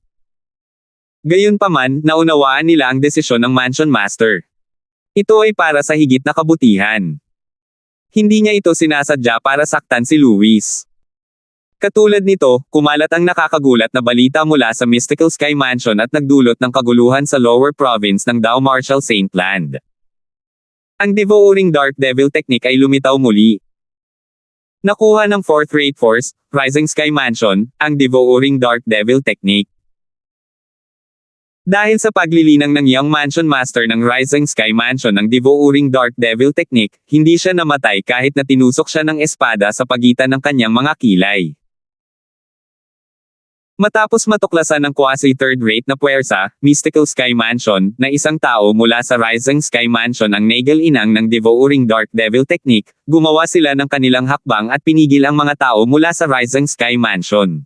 Gayunpaman, naunawaan nila ang desisyon ng Mansion Master. Ito ay para sa higit na kabutihan. Hindi niya ito sinasadya para saktan si Louis. Katulad nito, kumalat ang nakakagulat na balita mula sa Mystical Sky Mansion at nagdulot ng kaguluhan sa lower province ng Dao Marshall Saint Land. Ang Devouring Dark Devil Technique ay lumitaw muli. Nakuha ng 4th Rate Force, Rising Sky Mansion, ang Devouring Dark Devil Technique. Dahil sa paglilinang ng Young Mansion Master ng Rising Sky Mansion ng Devouring Dark Devil Technique, hindi siya namatay kahit na tinusok siya ng espada sa pagitan ng kanyang mga kilay. Matapos matuklasan ng quasi-third rate na puwersa, Mystical Sky Mansion, na isang tao mula sa Rising Sky Mansion ang nagal-inang ng Devouring Dark Devil Technique, gumawa sila ng kanilang hakbang at pinigil ang mga tao mula sa Rising Sky Mansion.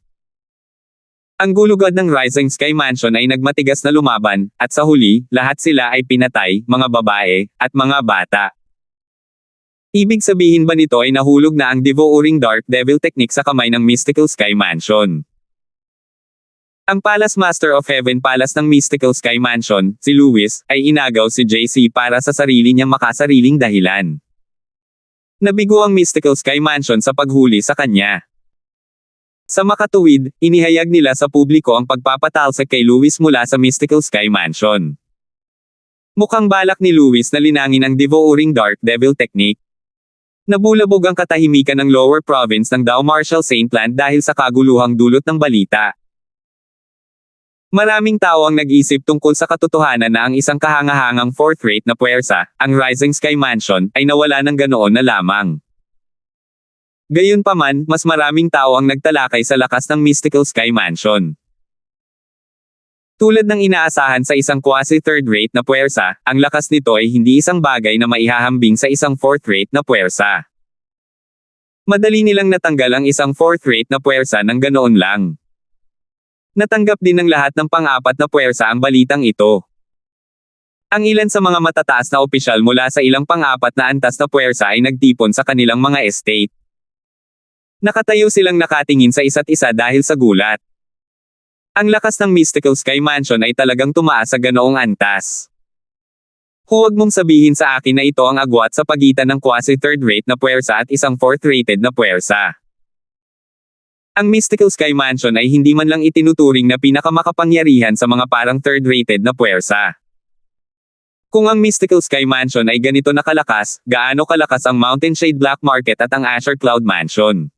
Ang gulugod ng Rising Sky Mansion ay nagmatigas na lumaban, at sa huli, lahat sila ay pinatay, mga babae, at mga bata. Ibig sabihin ba nito ay nahulog na ang Devouring Dark Devil Technique sa kamay ng Mystical Sky Mansion? Ang Palace Master of Heaven Palace ng Mystical Sky Mansion, si Louis, ay inagaw si JC para sa sarili niyang makasariling dahilan. Nabigo ang Mystical Sky Mansion sa paghuli sa kanya. Sa makatuwid, inihayag nila sa publiko ang pagpapatalsik kay Louis mula sa Mystical Sky Mansion. Mukhang balak ni Louis na linangin ang Devouring Dark Devil Technique. Nabulabog ang katahimikan ng lower province ng Dao Marshall Saint Land dahil sa kaguluhang dulot ng balita. Maraming tao ang nag-isip tungkol sa katotohanan na ang isang kahangahangang 4th rate na puwersa, ang Rising Sky Mansion, ay nawala ng ganoon na lamang. Gayunpaman, mas maraming tao ang nagtalakay sa lakas ng Mystical Sky Mansion. Tulad ng inaasahan sa isang quasi-third rate na puwersa, ang lakas nito ay hindi isang bagay na maihahambing sa isang 4th rate na puwersa. Madali nilang natanggal ang isang fourth rate na puwersa ng ganoon lang. Natanggap din ng lahat ng pang-apat na puwersa ang balitang ito. Ang ilan sa mga matataas na opisyal mula sa ilang pang-apat na antas na puwersa ay nagtipon sa kanilang mga estate. Nakatayo silang nakatingin sa isa't isa dahil sa gulat. Ang lakas ng Mystical Sky Mansion ay talagang tumaas sa ganoong antas. Huwag mong sabihin sa akin na ito ang agwat sa pagitan ng quasi-third rate na puwersa at isang fourth rated na puwersa. Ang Mystical Sky Mansion ay hindi man lang itinuturing na pinakamakapangyarihan sa mga parang third rated na puwersa. Kung ang Mystical Sky Mansion ay ganito na kalakas, gaano kalakas ang Mountain Shade Black Market at ang Azure Cloud Mansion?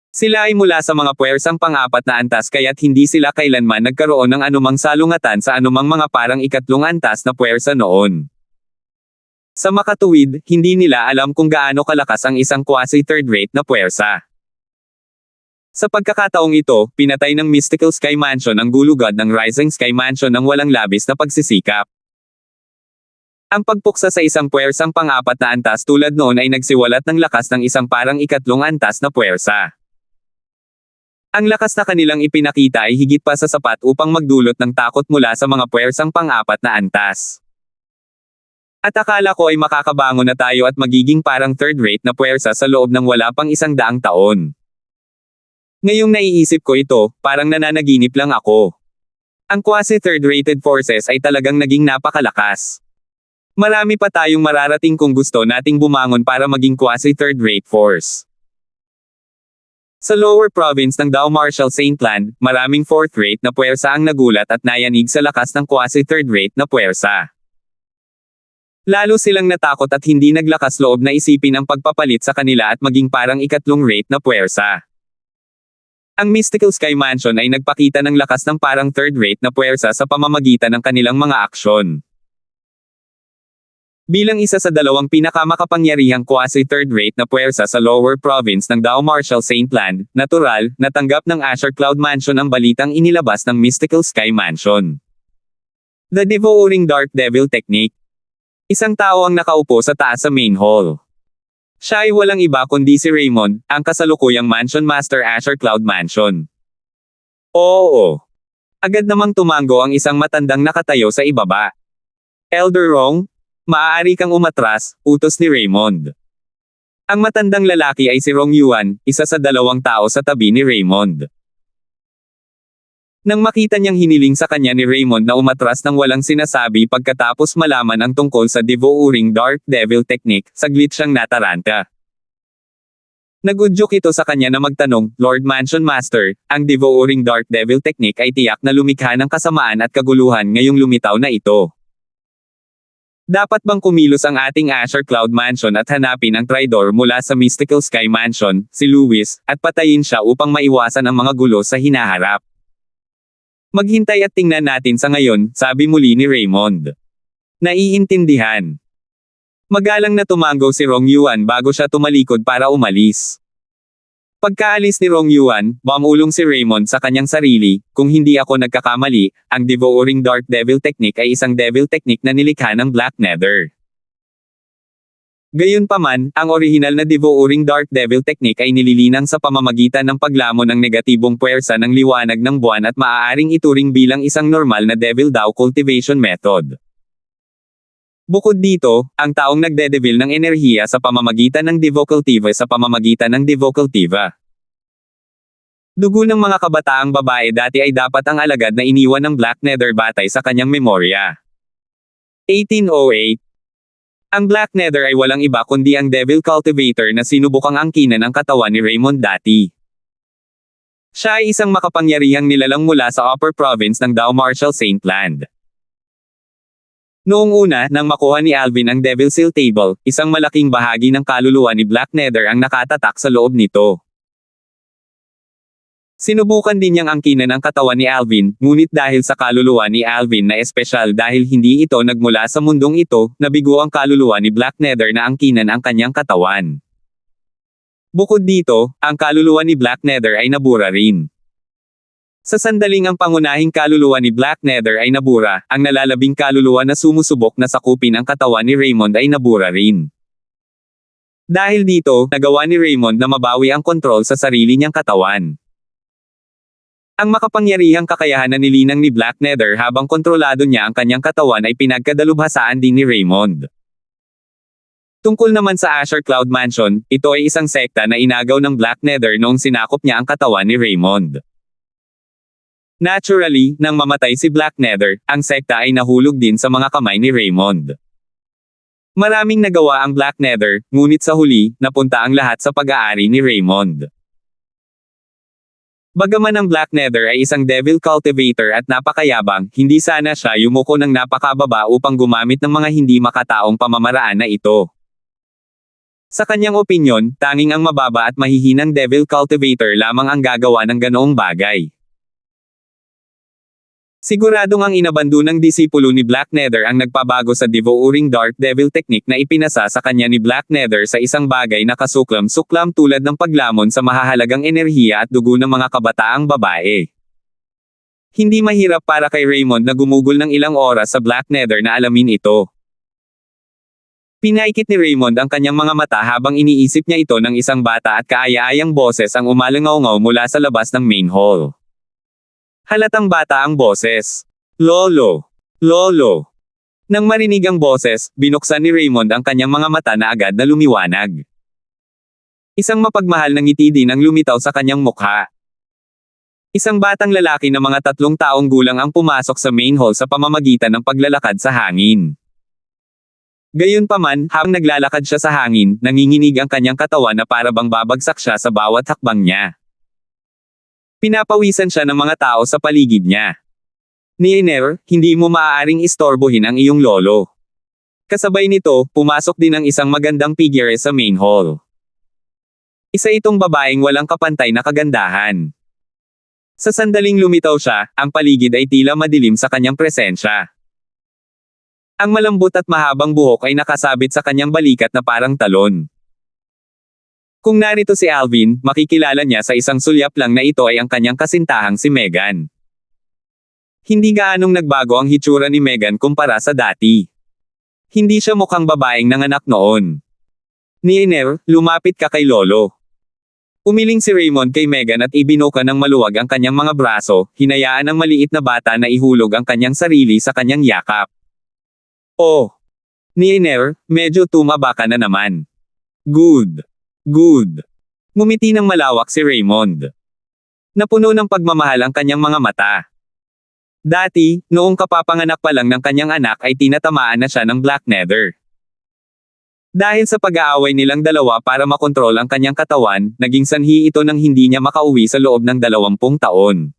Sila ay mula sa mga puwersang pang-apat na antas kaya't hindi sila kailanman nagkaroon ng anumang salungatan sa anumang mga parang ikatlong antas na puwersa noon. Sa makatuwid, hindi nila alam kung gaano kalakas ang isang quasi-third rate na puwersa. Sa pagkakataong ito, pinatay ng Mystical Sky Mansion ang gulugad ng Rising Sky Mansion ng walang labis na pagsisikap. Ang pagpuksa sa isang puwersang pang-apat na antas tulad noon ay nagsiwalat ng lakas ng isang parang ikatlong antas na puwersa. Ang lakas na kanilang ipinakita ay higit pa sa sapat upang magdulot ng takot mula sa mga puwersang pang-apat na antas. At akala ko ay makakabangon na tayo at magiging parang third rate na puwersa sa loob ng wala pang 100 taon. Ngayong naiisip ko ito, parang nananaginip lang ako. Ang quasi-third rated forces ay talagang naging napakalakas. Marami pa tayong mararating kung gusto nating bumangon para maging quasi-third rate force. Sa lower province ng Dao Marshall Saintland, maraming fourth rate na puwersa ang nagulat at nayanig sa lakas ng quasi-third rate na puwersa. Lalo silang natakot at hindi naglakas loob na isipin ang pagpapalit sa kanila at maging parang ikatlong rate na puwersa. Ang Mystical Sky Mansion ay nagpakita ng lakas ng parang third rate na puwersa sa pamamagitan ng kanilang mga aksyon. Bilang isa sa dalawang pinakamakapangyarihang quasi-third rate na puwersa sa lower province ng Dao Marshall Saintland, natural, natanggap ng Azure Cloud Mansion ang balitang inilabas ng Mystical Sky Mansion. The Devouring Dark Devil Technique. Isang tao ang nakaupo sa taas sa main hall. Siya ay walang iba kundi si Raymond, ang kasalukuyang Mansion Master Azure Cloud Mansion. Oo. Agad namang tumango ang isang matandang nakatayo sa ibaba. Elder Rong, maaari kang umatras, utos ni Raymond. Ang matandang lalaki ay si Rong Yuan, isa sa dalawang tao sa tabi ni Raymond. Nang makita niyang hiniling sa kanya ni Raymond na umatras ng walang sinasabi pagkatapos malaman ang tungkol sa Devouring Dark Devil Technique, saglit siyang nataranta. Nagudyok ito sa kanya na magtanong, Lord Mansion Master, ang Devouring Dark Devil Technique ay tiyak na lumikha ng kasamaan at kaguluhan ngayong lumitaw na ito. Dapat bang kumilos ang ating Azure Cloud Mansion at hanapin ang traidor mula sa Mystical Sky Mansion, si Lewis, at patayin siya upang maiwasan ang mga gulo sa hinaharap? Maghintay at tingnan natin sa ngayon, sabi muli ni Raymond. Naiintindihan. Magalang na tumango si Rong Yuan bago siya tumalikod para umalis. Pagkaalis ni Rong Yuan, bumulong si Raymond sa kanyang sarili, kung hindi ako nagkakamali, ang Devouring Dark Devil Technique ay isang devil technique na nilikha ng Black Nether. Gayunpaman, ang orihinal na Devouring Dark Devil Technique ay nililinang sa pamamagitan ng paglamon ng negatibong puwersa ng liwanag ng buwan at maaaring ituring bilang isang normal na Devil Dao cultivation method. Bukod dito, ang taong nagdedevil ng enerhiya sa pamamagitan ng Devocultiva sa pamamagitan ng Devocultiva. Dugo ng mga kabataang babae dati ay dapat ang alagad na iniwan ng Black Nether batay sa kanyang memorya. 1808. Ang Black Nether ay walang iba kundi ang Devil Cultivator na sinubukang angkinan ang katawan ni Raymond dati. Siya ay isang makapangyarihang nilalang mula sa Upper Province ng Dao Marshall Saintland. Noong una, nang makuha ni Alvin ang Devil Seal Table, isang malaking bahagi ng kaluluwa ni Black Nether ang nakatatak sa loob nito. Sinubukan din niyang angkinan ang katawan ni Alvin, ngunit dahil sa kaluluwa ni Alvin na espesyal dahil hindi ito nagmula sa mundong ito, nabigo ang kaluluwa ni Black Nether na angkinan ang kanyang katawan. Bukod dito, ang kaluluwa ni Black Nether ay nabura rin. Sa sandaling ang pangunahing kaluluwa ni Black Nether ay nabura, ang nalalabing kaluluwa na sumusubok na sakupin ang katawan ni Raymond ay nabura rin. Dahil dito, nagawa ni Raymond na mabawi ang kontrol sa sarili niyang katawan. Ang makapangyarihang kakayahan na nilinang ni Black Nether habang kontrolado niya ang kanyang katawan ay pinagkadalubhasaan din ni Raymond. Tungkol naman sa Azure Cloud Mansion, ito ay isang sekta na inagaw ng Black Nether noong sinakop niya ang katawan ni Raymond. Naturally, nang mamatay si Black Nether, ang sekta ay nahulog din sa mga kamay ni Raymond. Maraming nagawa ang Black Nether, ngunit sa huli, napunta ang lahat sa pag-aari ni Raymond. Bagaman ang Black Nether ay isang devil cultivator at napakayabang, hindi sana siya yumuko ng napakababa upang gumamit ng mga hindi makataong pamamaraan na ito. Sa kanyang opinyon, tanging ang mababa at mahihinang devil cultivator lamang ang gagawa ng ganoong bagay. Siguradong ang inabando ng disipulo ni Black Nether ang nagpabago sa devouring dark devil technique na ipinasa sa kanya ni Black Nether sa isang bagay na kasuklam-suklam tulad ng paglamon sa mahahalagang enerhiya at dugo ng mga kabataang babae. Hindi mahirap para kay Raymond na gumugol ng ilang oras sa Black Nether na alamin ito. Pinaikit ni Raymond ang kanyang mga mata habang iniisip niya ito ng isang bata at kaaya-ayang boses ang umalangaw-ngaw mula sa labas ng main hall. Halatang bata ang boses. Lolo. Lolo. Nang marinig ang boses, binuksan ni Raymond ang kanyang mga mata na agad na lumiwanag. Isang mapagmahal na ngiti din ang lumitaw sa kanyang mukha. Isang batang lalaki na mga 3 taong gulang ang pumasok sa main hall sa pamamagitan ng paglalakad sa hangin. Gayunpaman, habang naglalakad siya sa hangin, nanginginig ang kanyang katawan na para bang babagsak siya sa bawat hakbang niya. Pinapawisan siya ng mga tao sa paligid niya. Niner, hindi mo maaaring istorbohin ang iyong lolo. Kasabay nito, pumasok din ang isang magandang figure sa main hall. Isa itong babaeng walang kapantay na kagandahan. Sa sandaling lumitaw siya, ang paligid ay tila madilim sa kanyang presensya. Ang malambot at mahabang buhok ay nakasabit sa kanyang balikat na parang talon. Kung narito si Alvin, makikilala niya sa isang sulyap lang na ito ay ang kanyang kasintahang si Megan. Hindi gaanong nagbago ang hitsura ni Megan kumpara sa dati. Hindi siya mukhang babaeng nanganak noon. Niner, lumapit ka kay Lolo. Umiling si Raymond kay Megan at ibinuka ng maluwag ang kanyang mga braso, hinayaan ng maliit na bata na ihulog ang kanyang sarili sa kanyang yakap. Oh! Niner, medyo tumaba ka na naman. Good. Good. Ngumiti ng malawak si Raymond. Napuno ng pagmamahal ang kanyang mga mata. Dati, noong kapapanganak pa lang ng kanyang anak ay tinatamaan na siya ng Black Nether. Dahil sa pag-aaway nilang dalawa para makontrol ang kanyang katawan, naging sanhi ito nang hindi niya makauwi sa loob ng 20 taon.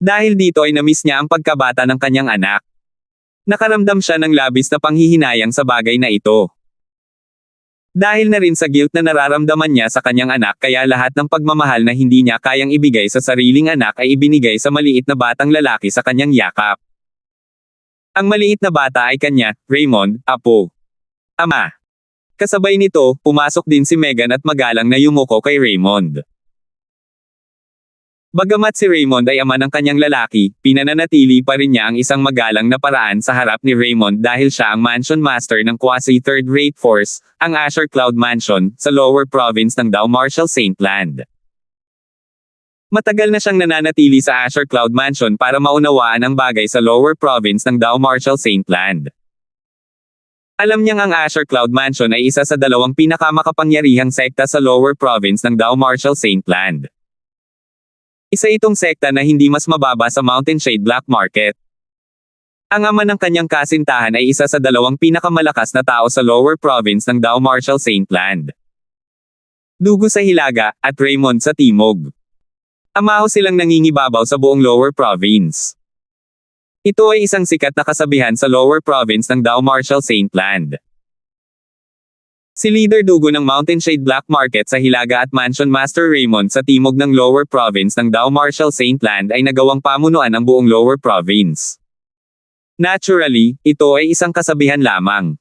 Dahil dito ay namiss niya ang pagkabata ng kanyang anak. Nakaramdam siya ng labis na panghihinayang sa bagay na ito. Dahil na rin sa guilt na nararamdaman niya sa kanyang anak kaya lahat ng pagmamahal na hindi niya kayang ibigay sa sariling anak ay ibinigay sa maliit na batang lalaki sa kanyang yakap. Ang maliit na bata ay kanya, Raymond, apo. Ama. Kasabay nito, pumasok din si Megan at magalang na yumuko kay Raymond. Bagamat si Raymond ay ama ng kanyang lalaki, pinananatili pa rin niya ang isang magalang na paraan sa harap ni Raymond dahil siya ang mansion master ng quasi-third-rate force, ang Azure Cloud Mansion, sa lower province ng Dao Marshall Saint Land. Matagal na siyang nananatili sa Azure Cloud Mansion para maunawaan ang bagay sa lower province ng Dao Marshall Saint Land. Alam niyang ang Azure Cloud Mansion ay isa sa 2 pinakamakapangyarihang sekta sa lower province ng Dao Marshall Saint Land. Isa itong sekta na hindi mas mababa sa Mountain Shade Black Market. Ang ama ng kanyang kasintahan ay isa sa 2 pinakamalakas na tao sa lower province ng Dao Marshall Saint Land. Dugo sa Hilaga, at Raymond sa Timog. Amaho silang nangingibabaw sa buong lower province. Ito ay isang sikat na kasabihan sa lower province ng Dao Marshall Saint Land. Si Leader Dugo ng Mountain Shade Black Market sa Hilaga at Mansion Master Raymond sa timog ng lower province ng Dao Marshall Saint Land ay nagawang pamunuan ang buong lower province. Naturally, ito ay isang kasabihan lamang.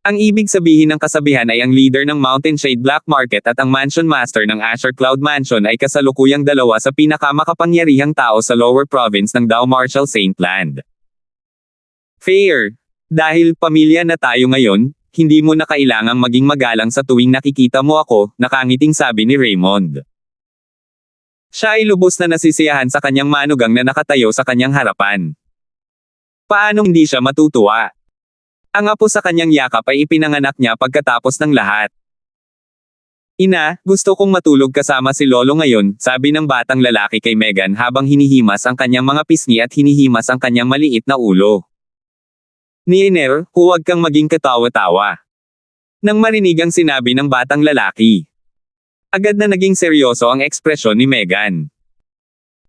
Ang ibig sabihin ng kasabihan ay ang leader ng Mountain Shade Black Market at ang Mansion Master ng Azure Cloud Mansion ay kasalukuyang 2 sa pinakamakapangyarihang tao sa lower province ng Dao Marshall Saint Land. Fair. Dahil pamilya na tayo ngayon, hindi mo na kailangang maging magalang sa tuwing nakikita mo ako, nakangiting sabi ni Raymond. Siya ay lubos na nasisiyahan sa kanyang manugang na nakatayo sa kanyang harapan. Paanong hindi siya matutuwa? Ang apo sa kanyang yakap ay ipinanganak niya pagkatapos ng lahat. Ina, gusto kong matulog kasama si Lolo ngayon, sabi ng batang lalaki kay Megan habang hinihimas ang kanyang mga pisngi at hinihimas ang kanyang maliit na ulo. Niner, huwag kang maging katawa-tawa. Nang marinig ang sinabi ng batang lalaki. Agad na naging seryoso ang ekspresyon ni Megan.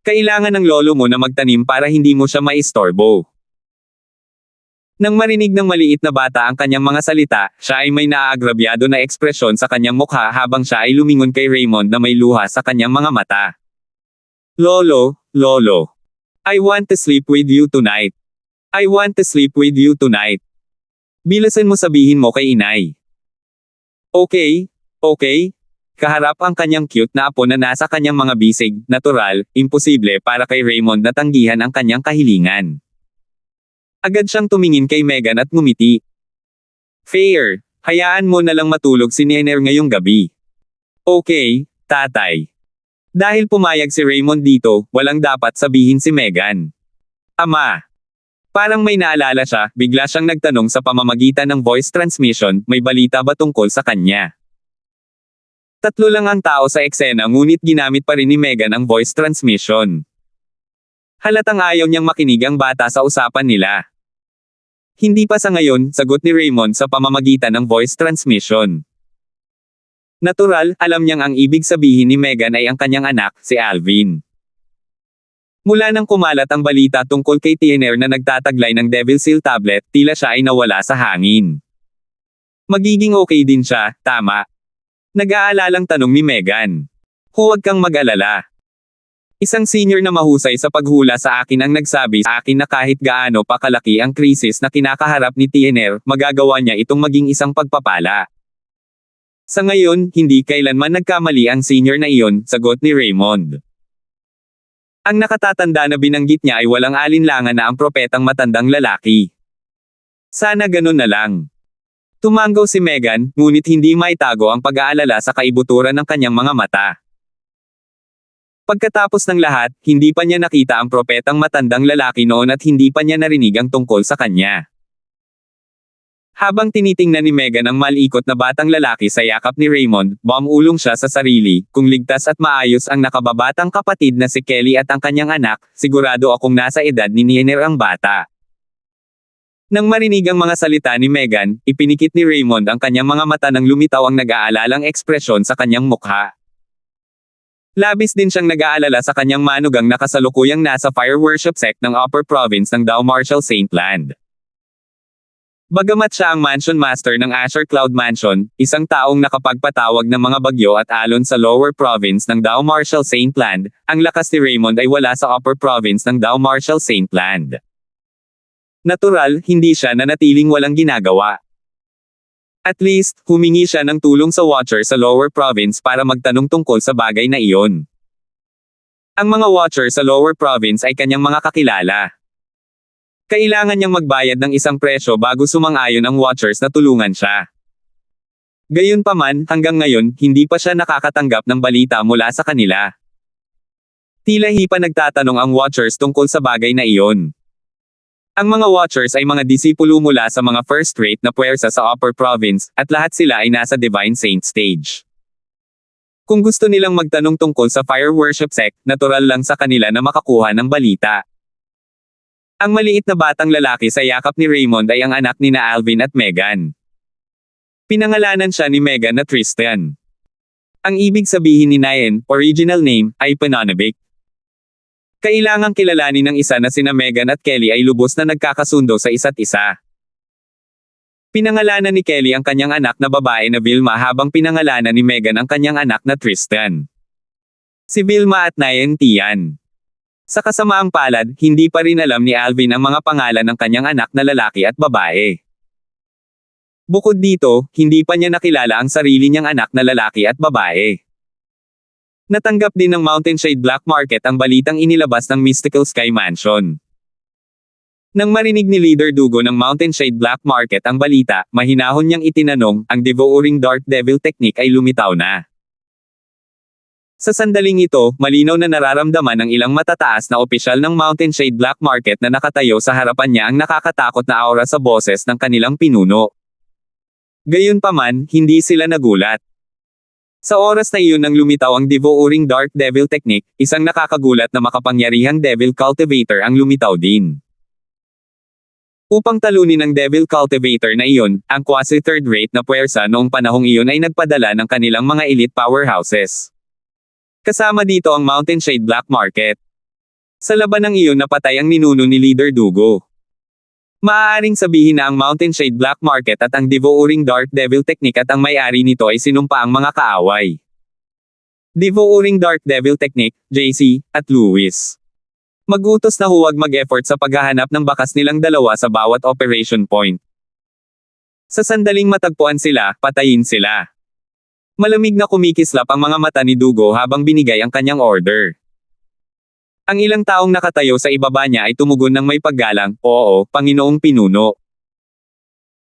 Kailangan ng lolo mo na magtanim para hindi mo siya maistorbo. Nang marinig ng maliit na bata ang kanyang mga salita, siya ay may naaagrabyado na ekspresyon sa kanyang mukha habang siya ay lumingon kay Raymond na may luha sa kanyang mga mata. Lolo, I want to sleep with you tonight. I want to sleep with you tonight. Bilasan mo sabihin mo kay inay. Okay. Kaharap ang kanyang cute na apo na nasa kanyang mga bisig, natural, imposible para kay Raymond na tanggihan ang kanyang kahilingan. Agad siyang tumingin kay Megan at ngumiti. Fair, hayaan mo na lang matulog si Niner ngayong gabi. Okay, tatay. Dahil pumayag si Raymond dito, walang dapat sabihin si Megan. Ama. Parang may naalala siya, bigla siyang nagtanong sa pamamagitan ng voice transmission, may balita ba tungkol sa kanya? Tatlo lang ang tao sa eksena ngunit ginamit pa rin ni Megan ang voice transmission. Halatang ayaw niyang makinig ang bata sa usapan nila. Hindi pa sa ngayon, sagot ni Raymond sa pamamagitan ng voice transmission. Natural, alam niyang ang ibig sabihin ni Megan ay ang kanyang anak, si Alvin. Mula nang kumalat ang balita tungkol kay Niner na nagtataglay ng Devil Seal tablet, tila siya ay nawala sa hangin. Magiging okay din siya, tama? Nag-aalalang tanong ni Megan. Huwag kang mag-alala. Isang senior na mahusay sa paghula sa akin ang nagsabi sa akin na kahit gaano pa kalaki ang krisis na kinakaharap ni Niner, magagawa niya itong maging isang pagpapala. Sa ngayon, hindi kailanman nagkamali ang senior na iyon, sagot ni Raymond. Ang nakatatanda na binanggit niya ay walang alinlangan na ang propetang matandang lalaki. Sana ganun na lang. Tumanggaw si Megan, ngunit hindi maitago ang pag-aalala sa kaibuturan ng kanyang mga mata. Pagkatapos ng lahat, hindi pa niya nakita ang propetang matandang lalaki noon at hindi pa niya narinig ang tungkol sa kanya. Habang tinitingnan ni Megan ang malikot na batang lalaki sa yakap ni Raymond, bumulong siya sa sarili, kung ligtas at maayos ang nakababatang kapatid na si Kelly at ang kanyang anak, sigurado akong nasa edad ni Niner ang bata. Nang marinig ang mga salita ni Megan, ipinikit ni Raymond ang kanyang mga mata nang lumitaw ang nag-aalalang ekspresyon sa kanyang mukha. Labis din siyang nag-aalala sa kanyang manugang na kasalukuyang nasa fire worship sect ng Upper Province ng Dow Marshall St. Land. Bagamat siya ang mansion master ng Asher Cloud Mansion, isang taong nakapagpatawag ng mga bagyo at alon sa Lower Province ng Dow Marshall St. Land, ang lakas ni Raymond ay wala sa Upper Province ng Dow Marshall St. Land. Natural, hindi siya nanatiling walang ginagawa. At least, humingi siya ng tulong sa Watcher sa Lower Province para magtanong tungkol sa bagay na iyon. Ang mga Watcher sa Lower Province ay kanyang mga kakilala. Kailangan niyang magbayad ng isang presyo bago sumang-ayon ang Watchers na tulungan siya. Gayunpaman, hanggang ngayon, hindi pa siya nakakatanggap ng balita mula sa kanila. Tila hindi pa nagtatanong ang Watchers tungkol sa bagay na iyon. Ang mga Watchers ay mga disipulo mula sa mga first-rate na puwersa sa Upper Province, at lahat sila ay nasa Divine Saint stage. Kung gusto nilang magtanong tungkol sa fire worship sect, natural lang sa kanila na makakuha ng balita. Ang maliit na batang lalaki sa yakap ni Raymond ay ang anak ni na Alvin at Megan. Pinangalanan siya ni Megan na Tristan. Ang ibig sabihin ni Nyan, original name, ay Pananabic. Kailangang kilalanin ng isa na sina Megan at Kelly ay lubos na nagkakasundo sa isa't isa. Pinangalanan ni Kelly ang kanyang anak na babae na Vilma habang pinangalanan ni Megan ang kanyang anak na Tristan. Si Vilma at Nyan Tian. Sa kasamaang palad, hindi pa rin alam ni Alvin ang mga pangalan ng kanyang anak na lalaki at babae. Bukod dito, hindi pa niya nakilala ang sarili niyang anak na lalaki at babae. Natanggap din ng Mountain Shade Black Market ang balitang inilabas ng Mystical Sky Mansion. Nang marinig ni Leader Dugo ng Mountain Shade Black Market ang balita, mahinahon niyang itinanong, ang Devouring Dark Devil technique ay lumitaw na. Sa sandaling ito, malinaw na nararamdaman ng ilang matataas na opisyal ng Mountain Shade Black Market na nakatayo sa harapan niya ang nakakatakot na aura sa boses ng kanilang pinuno. Gayunpaman, hindi sila nagulat. Sa oras na iyon nang lumitaw ang Devouring Dark Devil technique, isang nakakagulat na makapangyarihang Devil Cultivator ang lumitaw din. Upang talunin ang Devil Cultivator na iyon, ang quasi third-rate na puwersa noong panahong iyon ay nagpadala ng kanilang mga elite powerhouses. Kasama dito ang Mountain Shade Black Market. Sa labanang iyon napatay ang ninuno ni Leader Dugo. Maaaring sabihin na ang Mountain Shade Black Market at ang Devouring Dark Devil technique at ang may-ari nito ay sinumpa ang mga kaaway. Devouring Dark Devil technique, JC, at Lewis. Mag-utos na huwag mag-effort sa paghahanap ng bakas nilang dalawa sa bawat operation point. Sa sandaling matagpuan sila, patayin sila. Malamig na kumikislap ang mga mata ni Dugo habang binigay ang kanyang order. Ang ilang taong nakatayo sa ibaba niya ay tumugon ng may paggalang, "Oo, Panginoong Pinuno."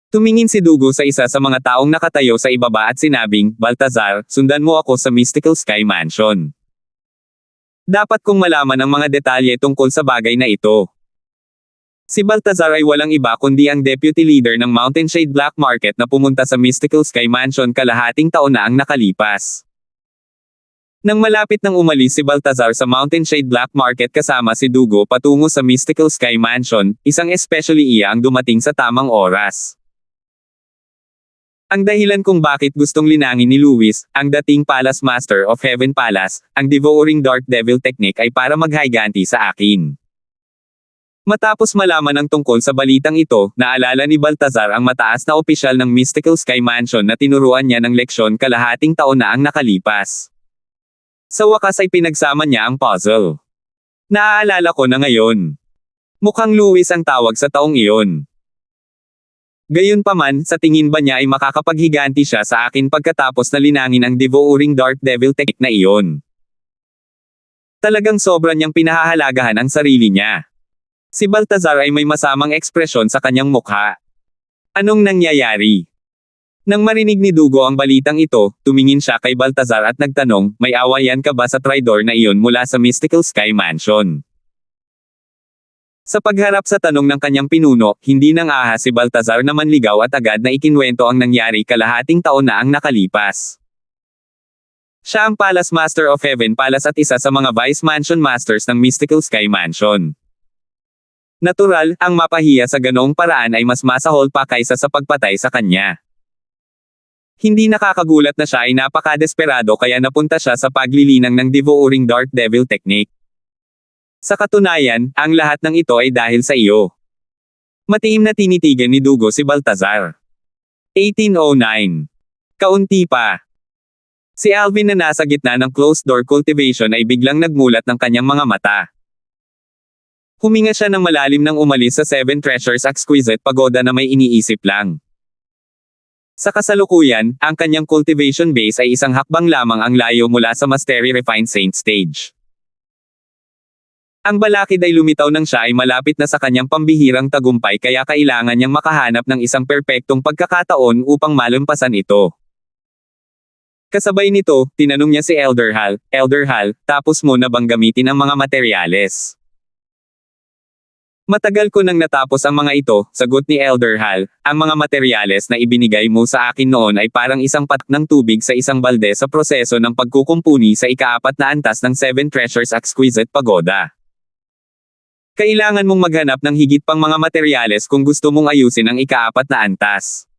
Tumingin si Dugo sa isa sa mga taong nakatayo sa ibaba at sinabing, "Baltazar, sundan mo ako sa Mystical Sky Mansion. Dapat kong malaman ang mga detalye tungkol sa bagay na ito." Si Baltazar ay walang iba kundi ang deputy leader ng Mountain Shade Black Market na pumunta sa Mystical Sky Mansion kalahating taon na ang nakalipas. Nang malapit nang umalis si Baltazar sa Mountain Shade Black Market kasama si Dugo patungo sa Mystical Sky Mansion, isang especially iya ang dumating sa tamang oras. Ang dahilan kung bakit gustong linangin ni Lewis, ang dating Palace Master of Heaven Palace, ang Devouring Dark Devil technique ay para maghiganti sa akin. Matapos malaman ang tungkol sa balitang ito, naalala ni Baltazar ang mataas na opisyal ng Mystical Sky Mansion na tinuruan niya ng leksyon kalahating taon na ang nakalipas. Sa wakas ay pinagsama niya ang puzzle. Naaalala ko na ngayon. Mukhang Lewis ang tawag sa taong iyon. Gayunpaman, sa tingin ba niya ay makakapaghiganti siya sa akin pagkatapos na linangin ang Devouring Dark Devil technique na iyon? Talagang sobra niyang pinahahalagahan ang sarili niya. Si Baltazar ay may masamang ekspresyon sa kanyang mukha. Anong nangyayari? Nang marinig ni Dugo ang balitang ito, tumingin siya kay Baltazar at nagtanong, "May awayan ka ba sa traidor na iyon mula sa Mystical Sky Mansion?" Sa pagharap sa tanong ng kanyang pinuno, hindi nang ahas si Baltazar na manligaw at agad na ikinwento ang nangyari kalahating taon na ang nakalipas. Siya ang Palace Master of Heaven Palace at isa sa mga Vice Mansion Masters ng Mystical Sky Mansion. Natural, ang mapahiya sa ganoong paraan ay mas masahol pa kaysa sa pagpatay sa kanya. Hindi nakakagulat na siya ay napakadesperado kaya napunta siya sa paglilinang ng Devouring Dark Devil technique. Sa katunayan, ang lahat ng ito ay dahil sa iyo. Matiim na tinitigan ni Dugo si Baltazar. 1809. Kaunti pa. Si Alvin na nasa gitna ng closed door cultivation ay biglang nagmulat ng kanyang mga mata. Huminga siya ng malalim nang umalis sa Seven Treasures Exquisite Pagoda na may iniisip lang. Sa kasalukuyan, ang kanyang cultivation base ay isang hakbang lamang ang layo mula sa Mastery Refined Saint stage. Ang balakid ay lumitaw nang siya ay malapit na sa kanyang pambihirang tagumpay kaya kailangan niyang makahanap ng isang perpektong pagkakataon upang malampasan ito. Kasabay nito, tinanong niya si Elder Hal, "Elder Hal, tapos mo na bang gamitin ang mga materyales?" "Matagal ko nang natapos ang mga ito," sagot ni Elder Hal. "Ang mga materyales na ibinigay mo sa akin noon ay parang isang patak ng tubig sa isang balde sa proseso ng pagkukumpuni sa ika-4 na antas ng Seven Treasures Exquisite Pagoda. Kailangan mong maghanap ng higit pang mga materyales kung gusto mong ayusin ang ika-4 na antas.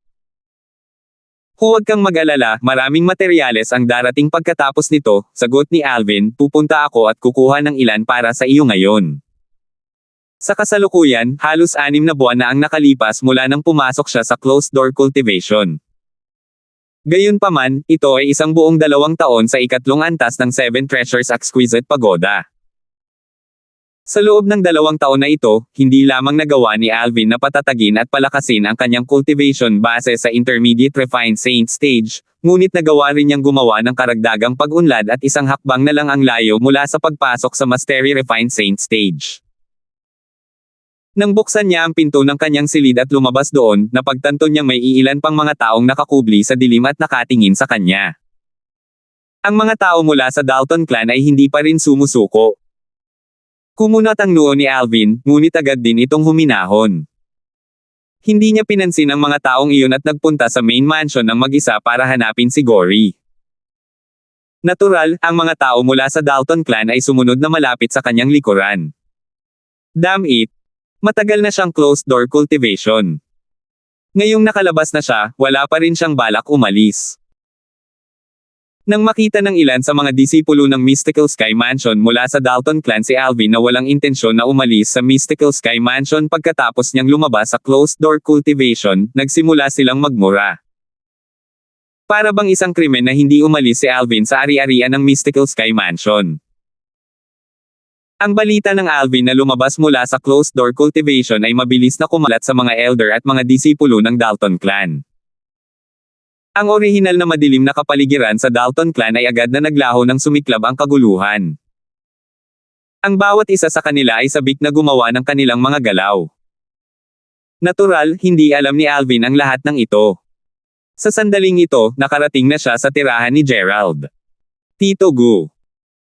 Huwag kang mag-alala, maraming materyales ang darating pagkatapos nito," sagot ni Alvin. "Pupunta ako at kukuha ng ilan para sa iyo ngayon." Sa kasalukuyan, halos 6 na buwan na ang nakalipas mula nang pumasok siya sa closed-door cultivation. Gayunpaman, ito ay isang buong 2 taon sa ikatlong antas ng Seven Treasures Exquisite Pagoda. Sa loob ng 2 taon na ito, hindi lamang nagawa ni Alvin na patatagin at palakasin ang kanyang cultivation base sa Intermediate Refined Saint stage, ngunit nagawa rin niyang gumawa ng karagdagang pag-unlad at isang hakbang na lang ang layo mula sa pagpasok sa Mastery Refined Saint stage. Nang buksan niya ang pinto ng kanyang silid at lumabas doon, napagtanto niya may iilan pang mga taong nakakubli sa dilim at nakatingin sa kanya. Ang mga tao mula sa Dalton clan ay hindi pa rin sumusuko. Kumunat ang noo ni Alvin, ngunit agad din itong huminahon. Hindi niya pinansin ang mga taong iyon at nagpunta sa main mansion ng mag-isa para hanapin si Gory. Natural, ang mga tao mula sa Dalton clan ay sumunod na malapit sa kanyang likuran. Damn it! Matagal na siyang closed-door cultivation. Ngayong nakalabas na siya, wala pa rin siyang balak umalis. Nang makita ng ilan sa mga disipulo ng Mystical Sky Mansion mula sa Dalton clan si Alvin na walang intensyon na umalis sa Mystical Sky Mansion pagkatapos niyang lumabas sa closed-door cultivation, nagsimula silang magmura. Para bang isang krimen na hindi umalis si Alvin sa ari-arian ng Mystical Sky Mansion. Ang balita ng Alvin na lumabas mula sa closed-door cultivation ay mabilis na kumalat sa mga elder at mga disipulo ng Dalton clan. Ang orihinal na madilim na kapaligiran sa Dalton clan ay agad na naglaho ng sumiklab ang kaguluhan. Ang bawat isa sa kanila ay sabik na gumawa ng kanilang mga galaw. Natural, hindi alam ni Alvin ang lahat ng ito. Sa sandaling ito, nakarating na siya sa tirahan ni Gerald. Tito Gu.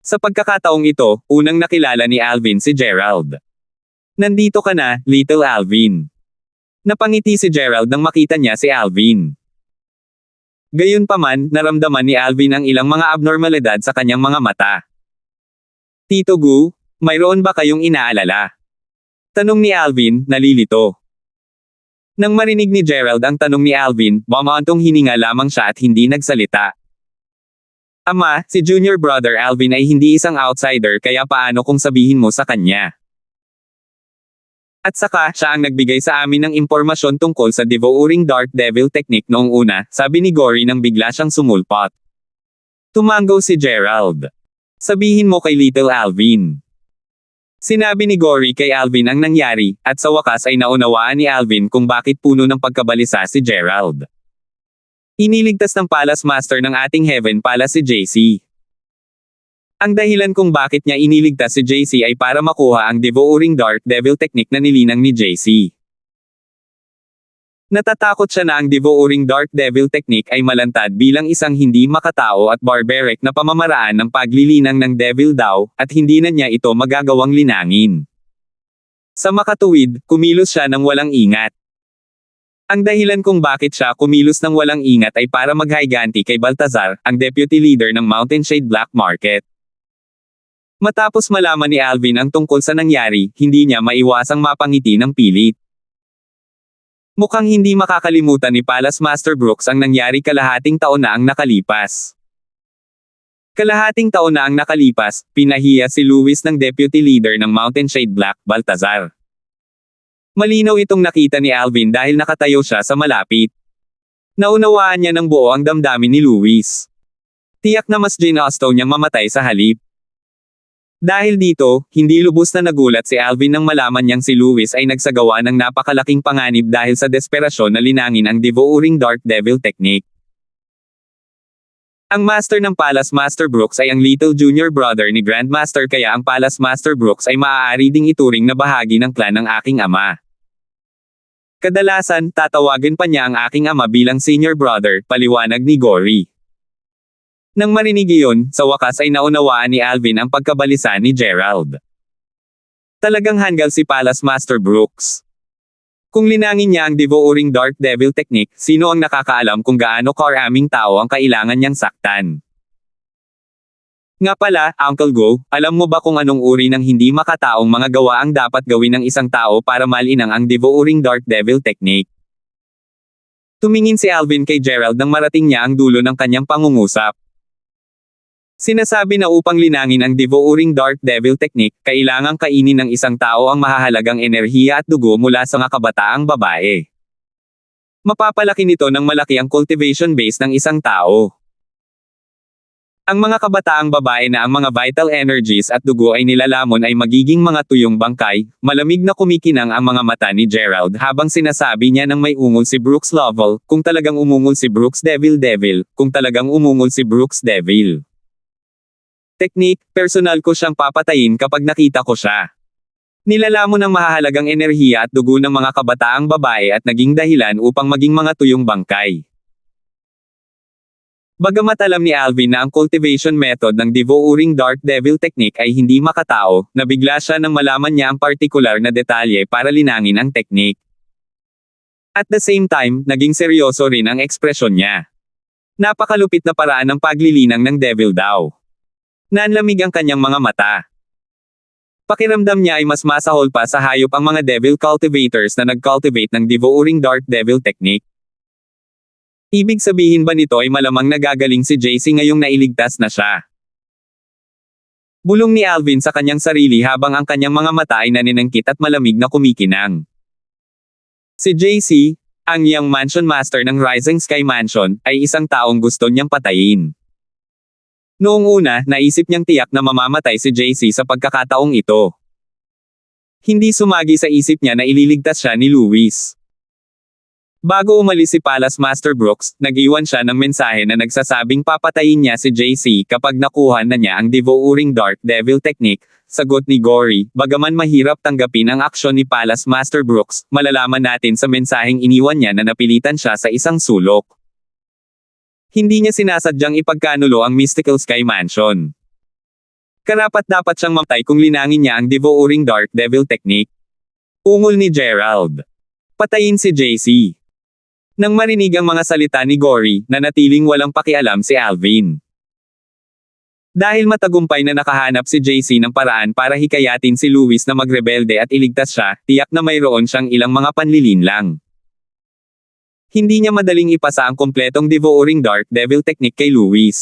Sa pagkakataong ito, unang nakilala ni Alvin si Gerald. Nandito ka na, Little Alvin. Napangiti si Gerald nang makita niya si Alvin. Gayunpaman, naramdaman ni Alvin ang ilang mga abnormalidad sa kanyang mga mata. Tito Gu, mayroon ba kayong inaalala? Tanong ni Alvin, nalilito. Nang marinig ni Gerald ang tanong ni Alvin, bumantong hininga lamang siya at hindi nagsalita. Ama, si junior brother Alvin ay hindi isang outsider kaya paano kung sabihin mo sa kanya? At saka, siya ang nagbigay sa amin ng impormasyon tungkol sa Devouring Dark Devil technique noong una, sabi ni Gory nang bigla siyang sumulpot. Tumango si Gerald. Sabihin mo kay Little Alvin. Sinabi ni Gory kay Alvin ang nangyari, at sa wakas ay naunawaan ni Alvin kung bakit puno ng pagkabalisa si Gerald. Iniligtas ng Palace Master ng ating Heaven Palace si JC. Ang dahilan kung bakit niya iniligtas si JC ay para makuha ang Devouring Dark Devil technique na nilinang ni JC. Natatakot siya na ang Devouring Dark Devil technique ay malantad bilang isang hindi makatao at barbaric na pamamaraan ng paglilinang ng Devil daw, at hindi na niya ito magagawang linangin. Sa makatuwid, kumilos siya ng walang ingat. Ang dahilan kung bakit siya kumilos ng walang ingat ay para maghayganti kay Baltazar, ang deputy leader ng Mountain Shade Black Market. Matapos malaman ni Alvin ang tungkol sa nangyari, hindi niya maiwasang mapangiti ng pilit. Mukhang hindi makakalimutan ni Palace Master Brooks ang nangyari kalahating taon na ang nakalipas. Kalahating taon na ang nakalipas, pinahiya si Louis ng deputy leader ng Mountain Shade Black, Baltazar. Malinaw itong nakita ni Alvin dahil nakatayo siya sa malapit. Naunawaan niya ng buo ang damdamin ni Louis. Tiyak na mas ginusto niyang mamatay sa halip. Dahil dito, hindi lubos na nagulat si Alvin nang malaman niyang si Louis ay nagsagawa ng napakalaking panganib dahil sa desperasyon na linangin ang Devouring Dark Devil technique. Ang master ng Palace Master Brooks ay ang little junior brother ni Grandmaster kaya ang Palace Master Brooks ay maaari ding ituring na bahagi ng clan ng aking ama. Kadalasan, tatawagin pa niya ang aking ama bilang senior brother, paliwanag ni Gory. Nang marinig iyon, sa wakas ay naunawaan ni Alvin ang pagkabalisa ni Gerald. Talagang hanggal si Palace Master Brooks. Kung linangin niya ang Devouring Dark Devil technique, sino ang nakakaalam kung gaano karaming tao ang kailangan niyang saktan? Nga pala, Uncle Go, alam mo ba kung anong uri ng hindi makataong mga gawa ang dapat gawin ng isang tao para malinang ang Devouring Dark Devil technique? Tumingin si Alvin kay Gerald nang marating niya ang dulo ng kanyang pangungusap. Sinasabi na upang linangin ang Devouring Dark Devil technique, kailangang kainin ng isang tao ang mahahalagang enerhiya at dugo mula sa mga kabataang babae. Mapapalaki nito ng malaki ang cultivation base ng isang tao. Ang mga kabataang babae na ang mga vital energies at dugo ay nilalamon ay magiging mga tuyong bangkay. Malamig na kumikinang ang mga mata ni Gerald habang sinasabi niya nang may ungol si Brooks Lovell, kung talagang umungol si Brooks Devil, kung talagang umungol si Brooks Devil. Technique, personal ko siyang papatayin kapag nakita ko siya. Nilalamon ng mahahalagang enerhiya at dugo ng mga kabataang babae at naging dahilan upang maging mga tuyong bangkay. Bagamat alam ni Alvin na ang cultivation method ng Devouring Dark Devil Technique ay hindi makatao, nabigla siya nang malaman niya ang partikular na detalye para linangin ang teknik. At the same time, naging seryoso rin ang ekspresyon niya. Napakalupit na paraan ng paglilinang ng devil daw. Nanlamig ang kanyang mga mata. Pakiramdam niya ay mas masahol pa sa hayop ang mga devil cultivators na nag-cultivate ng Devouring Dark Devil Technique. Ibig sabihin ba nito ay malamang nagagaling si JC ngayong nailigtas na siya? Bulong ni Alvin sa kanyang sarili habang ang kanyang mga mata ay naninangkit at malamig na kumikinang. Si JC, ang young mansion master ng Rising Sky Mansion, ay isang taong gusto niyang patayin. Noong una, naisip niyang tiyak na mamamatay si JC sa pagkakataong ito. Hindi sumagi sa isip niya na ililigtas siya ni Louis. Bago umalis si Palace Master Brooks, nag-iwan siya ng mensahe na nagsasabing papatayin niya si JC kapag nakuha na niya ang Devouring Dark Devil Technique. Sagot ni Gory, bagaman mahirap tanggapin ang aksyon ni Palace Master Brooks, malalaman natin sa mensaheng iniwan niya na napilitan siya sa isang sulok. Hindi niya sinasadyang ipagkanulo ang Mystical Sky Mansion. Karapat-dapat siyang mamatay kung linangin niya ang Devouring Dark Devil Technique. Ungol ni Gerald. Patayin si JC. Nang marinig ang mga salita ni Gory, nanatiling walang pakialam si Alvin. Dahil matagumpay na nakahanap si JC ng paraan para hikayatin si Louis na magrebelde at iligtas siya, tiyak na mayroon siyang ilang mga panlilinlang. Hindi niya madaling ipasa ang kompletong Devouring Dark Devil Technique kay Louis.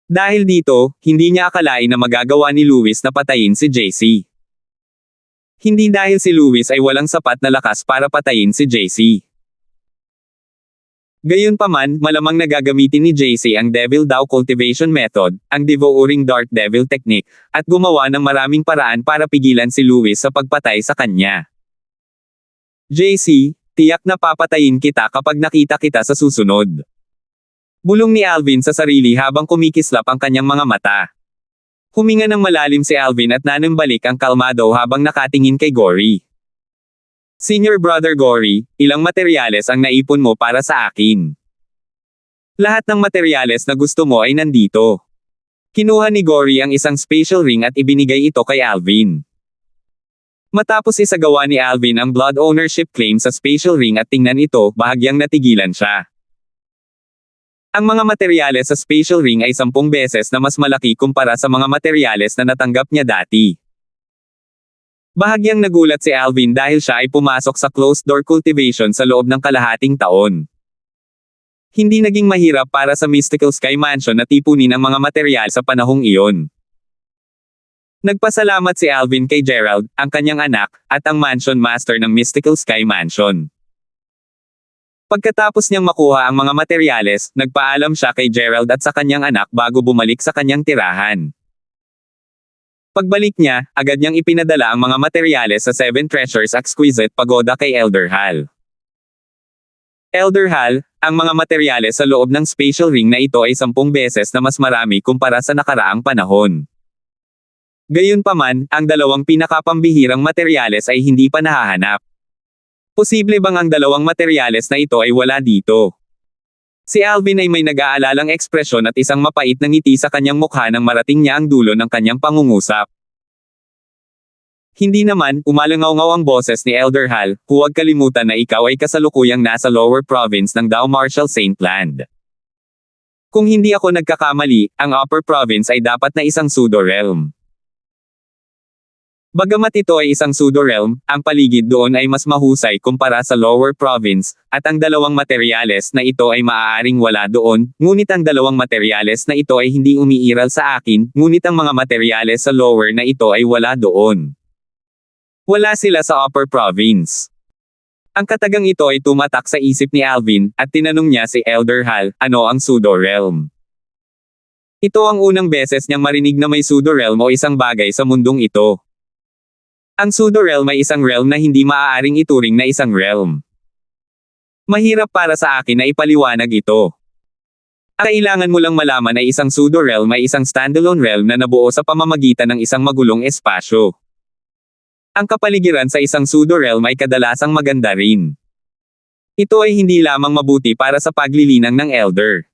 Dahil dito, hindi niya akalain na magagawa ni Louis na patayin si JC. Hindi dahil si Louis ay walang sapat na lakas para patayin si JC. Gayunpaman, malamang nagagamitin ni JC ang Devil Dao Cultivation Method, ang Devouring Dark Devil Technique, at gumawa ng maraming paraan para pigilan si Louis sa pagpatay sa kanya. JC, tiyak na papatayin kita kapag nakita kita sa susunod. Bulong ni Alvin sa sarili habang kumikislap ang kanyang mga mata. Huminga ng malalim si Alvin at nanambalik ang kalmado habang nakatingin kay Gory. Senior Brother Gory, ilang materyales ang naipon mo para sa akin? Lahat ng materyales na gusto mo ay nandito. Kinuha ni Gory ang isang spatial ring at ibinigay ito kay Alvin. Matapos isagawa ni Alvin ang blood ownership claim sa spatial ring at tingnan ito, bahagyang natigilan siya. Ang mga materyales sa spatial ring ay 10 beses na mas malaki kumpara sa mga materyales na natanggap niya dati. Bahagyang nagulat si Alvin dahil siya ay pumasok sa closed-door cultivation sa loob ng kalahating taon. Hindi naging mahirap para sa Mystical Sky Mansion na tipunin ang mga materyal sa panahong iyon. Nagpasalamat si Alvin kay Gerald, ang kanyang anak, at ang mansion master ng Mystical Sky Mansion. Pagkatapos niyang makuha ang mga materyales, nagpaalam siya kay Gerald at sa kanyang anak bago bumalik sa kanyang tirahan. Pagbalik niya, agad niyang ipinadala ang mga materyales sa 7 Treasures Exquisite Pagoda kay Elder Hal. Elder Hal, ang mga materyales sa loob ng spatial ring na ito ay 10 beses na mas marami kumpara sa nakaraang panahon. Gayunpaman, ang dalawang pinakapambihirang materyales ay hindi pa nahahanap. Posible bang ang dalawang materyales na ito ay wala dito? Si Alvin ay may nag-aalalang ekspresyon at isang mapait na ngiti sa kanyang mukha nang marating niya ang dulo ng kanyang pangungusap. Hindi naman, umalangaw-ngaw ang boses ni Elder Hal, huwag kalimutan na ikaw ay kasalukuyang nasa lower province ng Dao Marshall Saint Land. Kung hindi ako nagkakamali, ang upper province ay dapat na isang pseudo-realm. Bagamat ito ay isang pseudo-realm, ang paligid doon ay mas mahusay kumpara sa lower province, at ang dalawang materyales na ito ay maaaring wala doon, ngunit ang dalawang materyales na ito ay hindi umiiral sa akin, ngunit ang mga materyales sa lower na ito ay wala doon. Wala sila sa upper province. Ang katagang ito ay tumatak sa isip ni Alvin, at tinanong niya si Elder Hal, ano ang pseudo-realm? Ito ang unang beses niyang marinig na may pseudo-realm o isang bagay sa mundong ito. Ang pseudo-realm ay isang realm na hindi maaaring ituring na isang realm. Mahirap para sa akin na ipaliwanag ito. Ang kailangan mo lang malaman ay isang pseudo-realm ay isang standalone realm na nabuo sa pamamagitan ng isang magulong espasyo. Ang kapaligiran sa isang pseudo-realm ay kadalasang maganda rin. Ito ay hindi lamang mabuti para sa paglilinang ng Elder.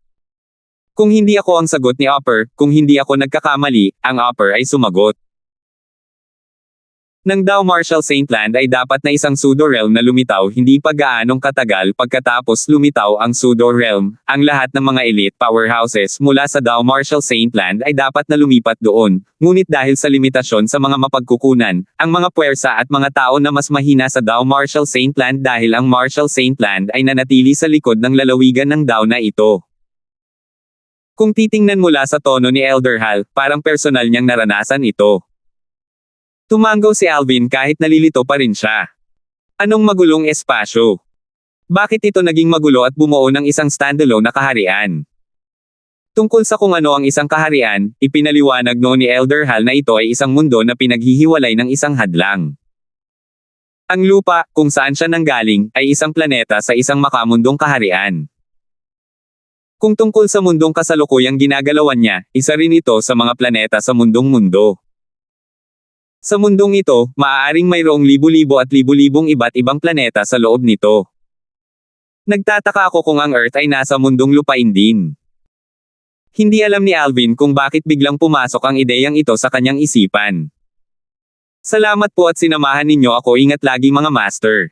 Kung hindi ako ang sagot ni Upper, kung hindi ako nagkakamali, ang Upper ay sumagot. Nang daw Marshall Saint Land ay dapat na isang pseudo-realm na lumitaw hindi pa gaanong katagal pagkatapos lumitaw ang pseudo-realm, ang lahat ng mga elite powerhouses mula sa Dow Marshall Saint Land ay dapat na lumipat doon, ngunit dahil sa limitasyon sa mga mapagkukunan, ang mga puwersa at mga tao na mas mahina sa Dow Marshall Saint Land dahil ang Marshall Saint Land ay nanatili sa likod ng lalawigan ng Dow na ito. Kung titingnan mula sa tono ni Elder Hal, parang personal niyang naranasan ito. Tumango si Alvin kahit nalilito pa rin siya. Anong magulong espasyo? Bakit ito naging magulo at bumuo ng isang standalone na kaharian? Tungkol sa kung ano ang isang kaharian, ipinaliwanag noon ni Elder Hal na ito ay isang mundo na pinaghihiwalay ng isang hadlang. Ang lupa, kung saan siya nanggaling, ay isang planeta sa isang makamundong kaharian. Kung tungkol sa mundong kasalukuyang ginagalawan niya, isa rin ito sa mga planeta sa mundong mundo. Sa mundong ito, maaaring mayroong libu-libo at libu-libong iba't ibang planeta sa loob nito. Nagtataka ako kung ang Earth ay nasa mundong lupain din. Hindi alam ni Alvin kung bakit biglang pumasok ang ideyang ito sa kanyang isipan. Salamat po at sinamahan ninyo ako, ingat lagi mga master.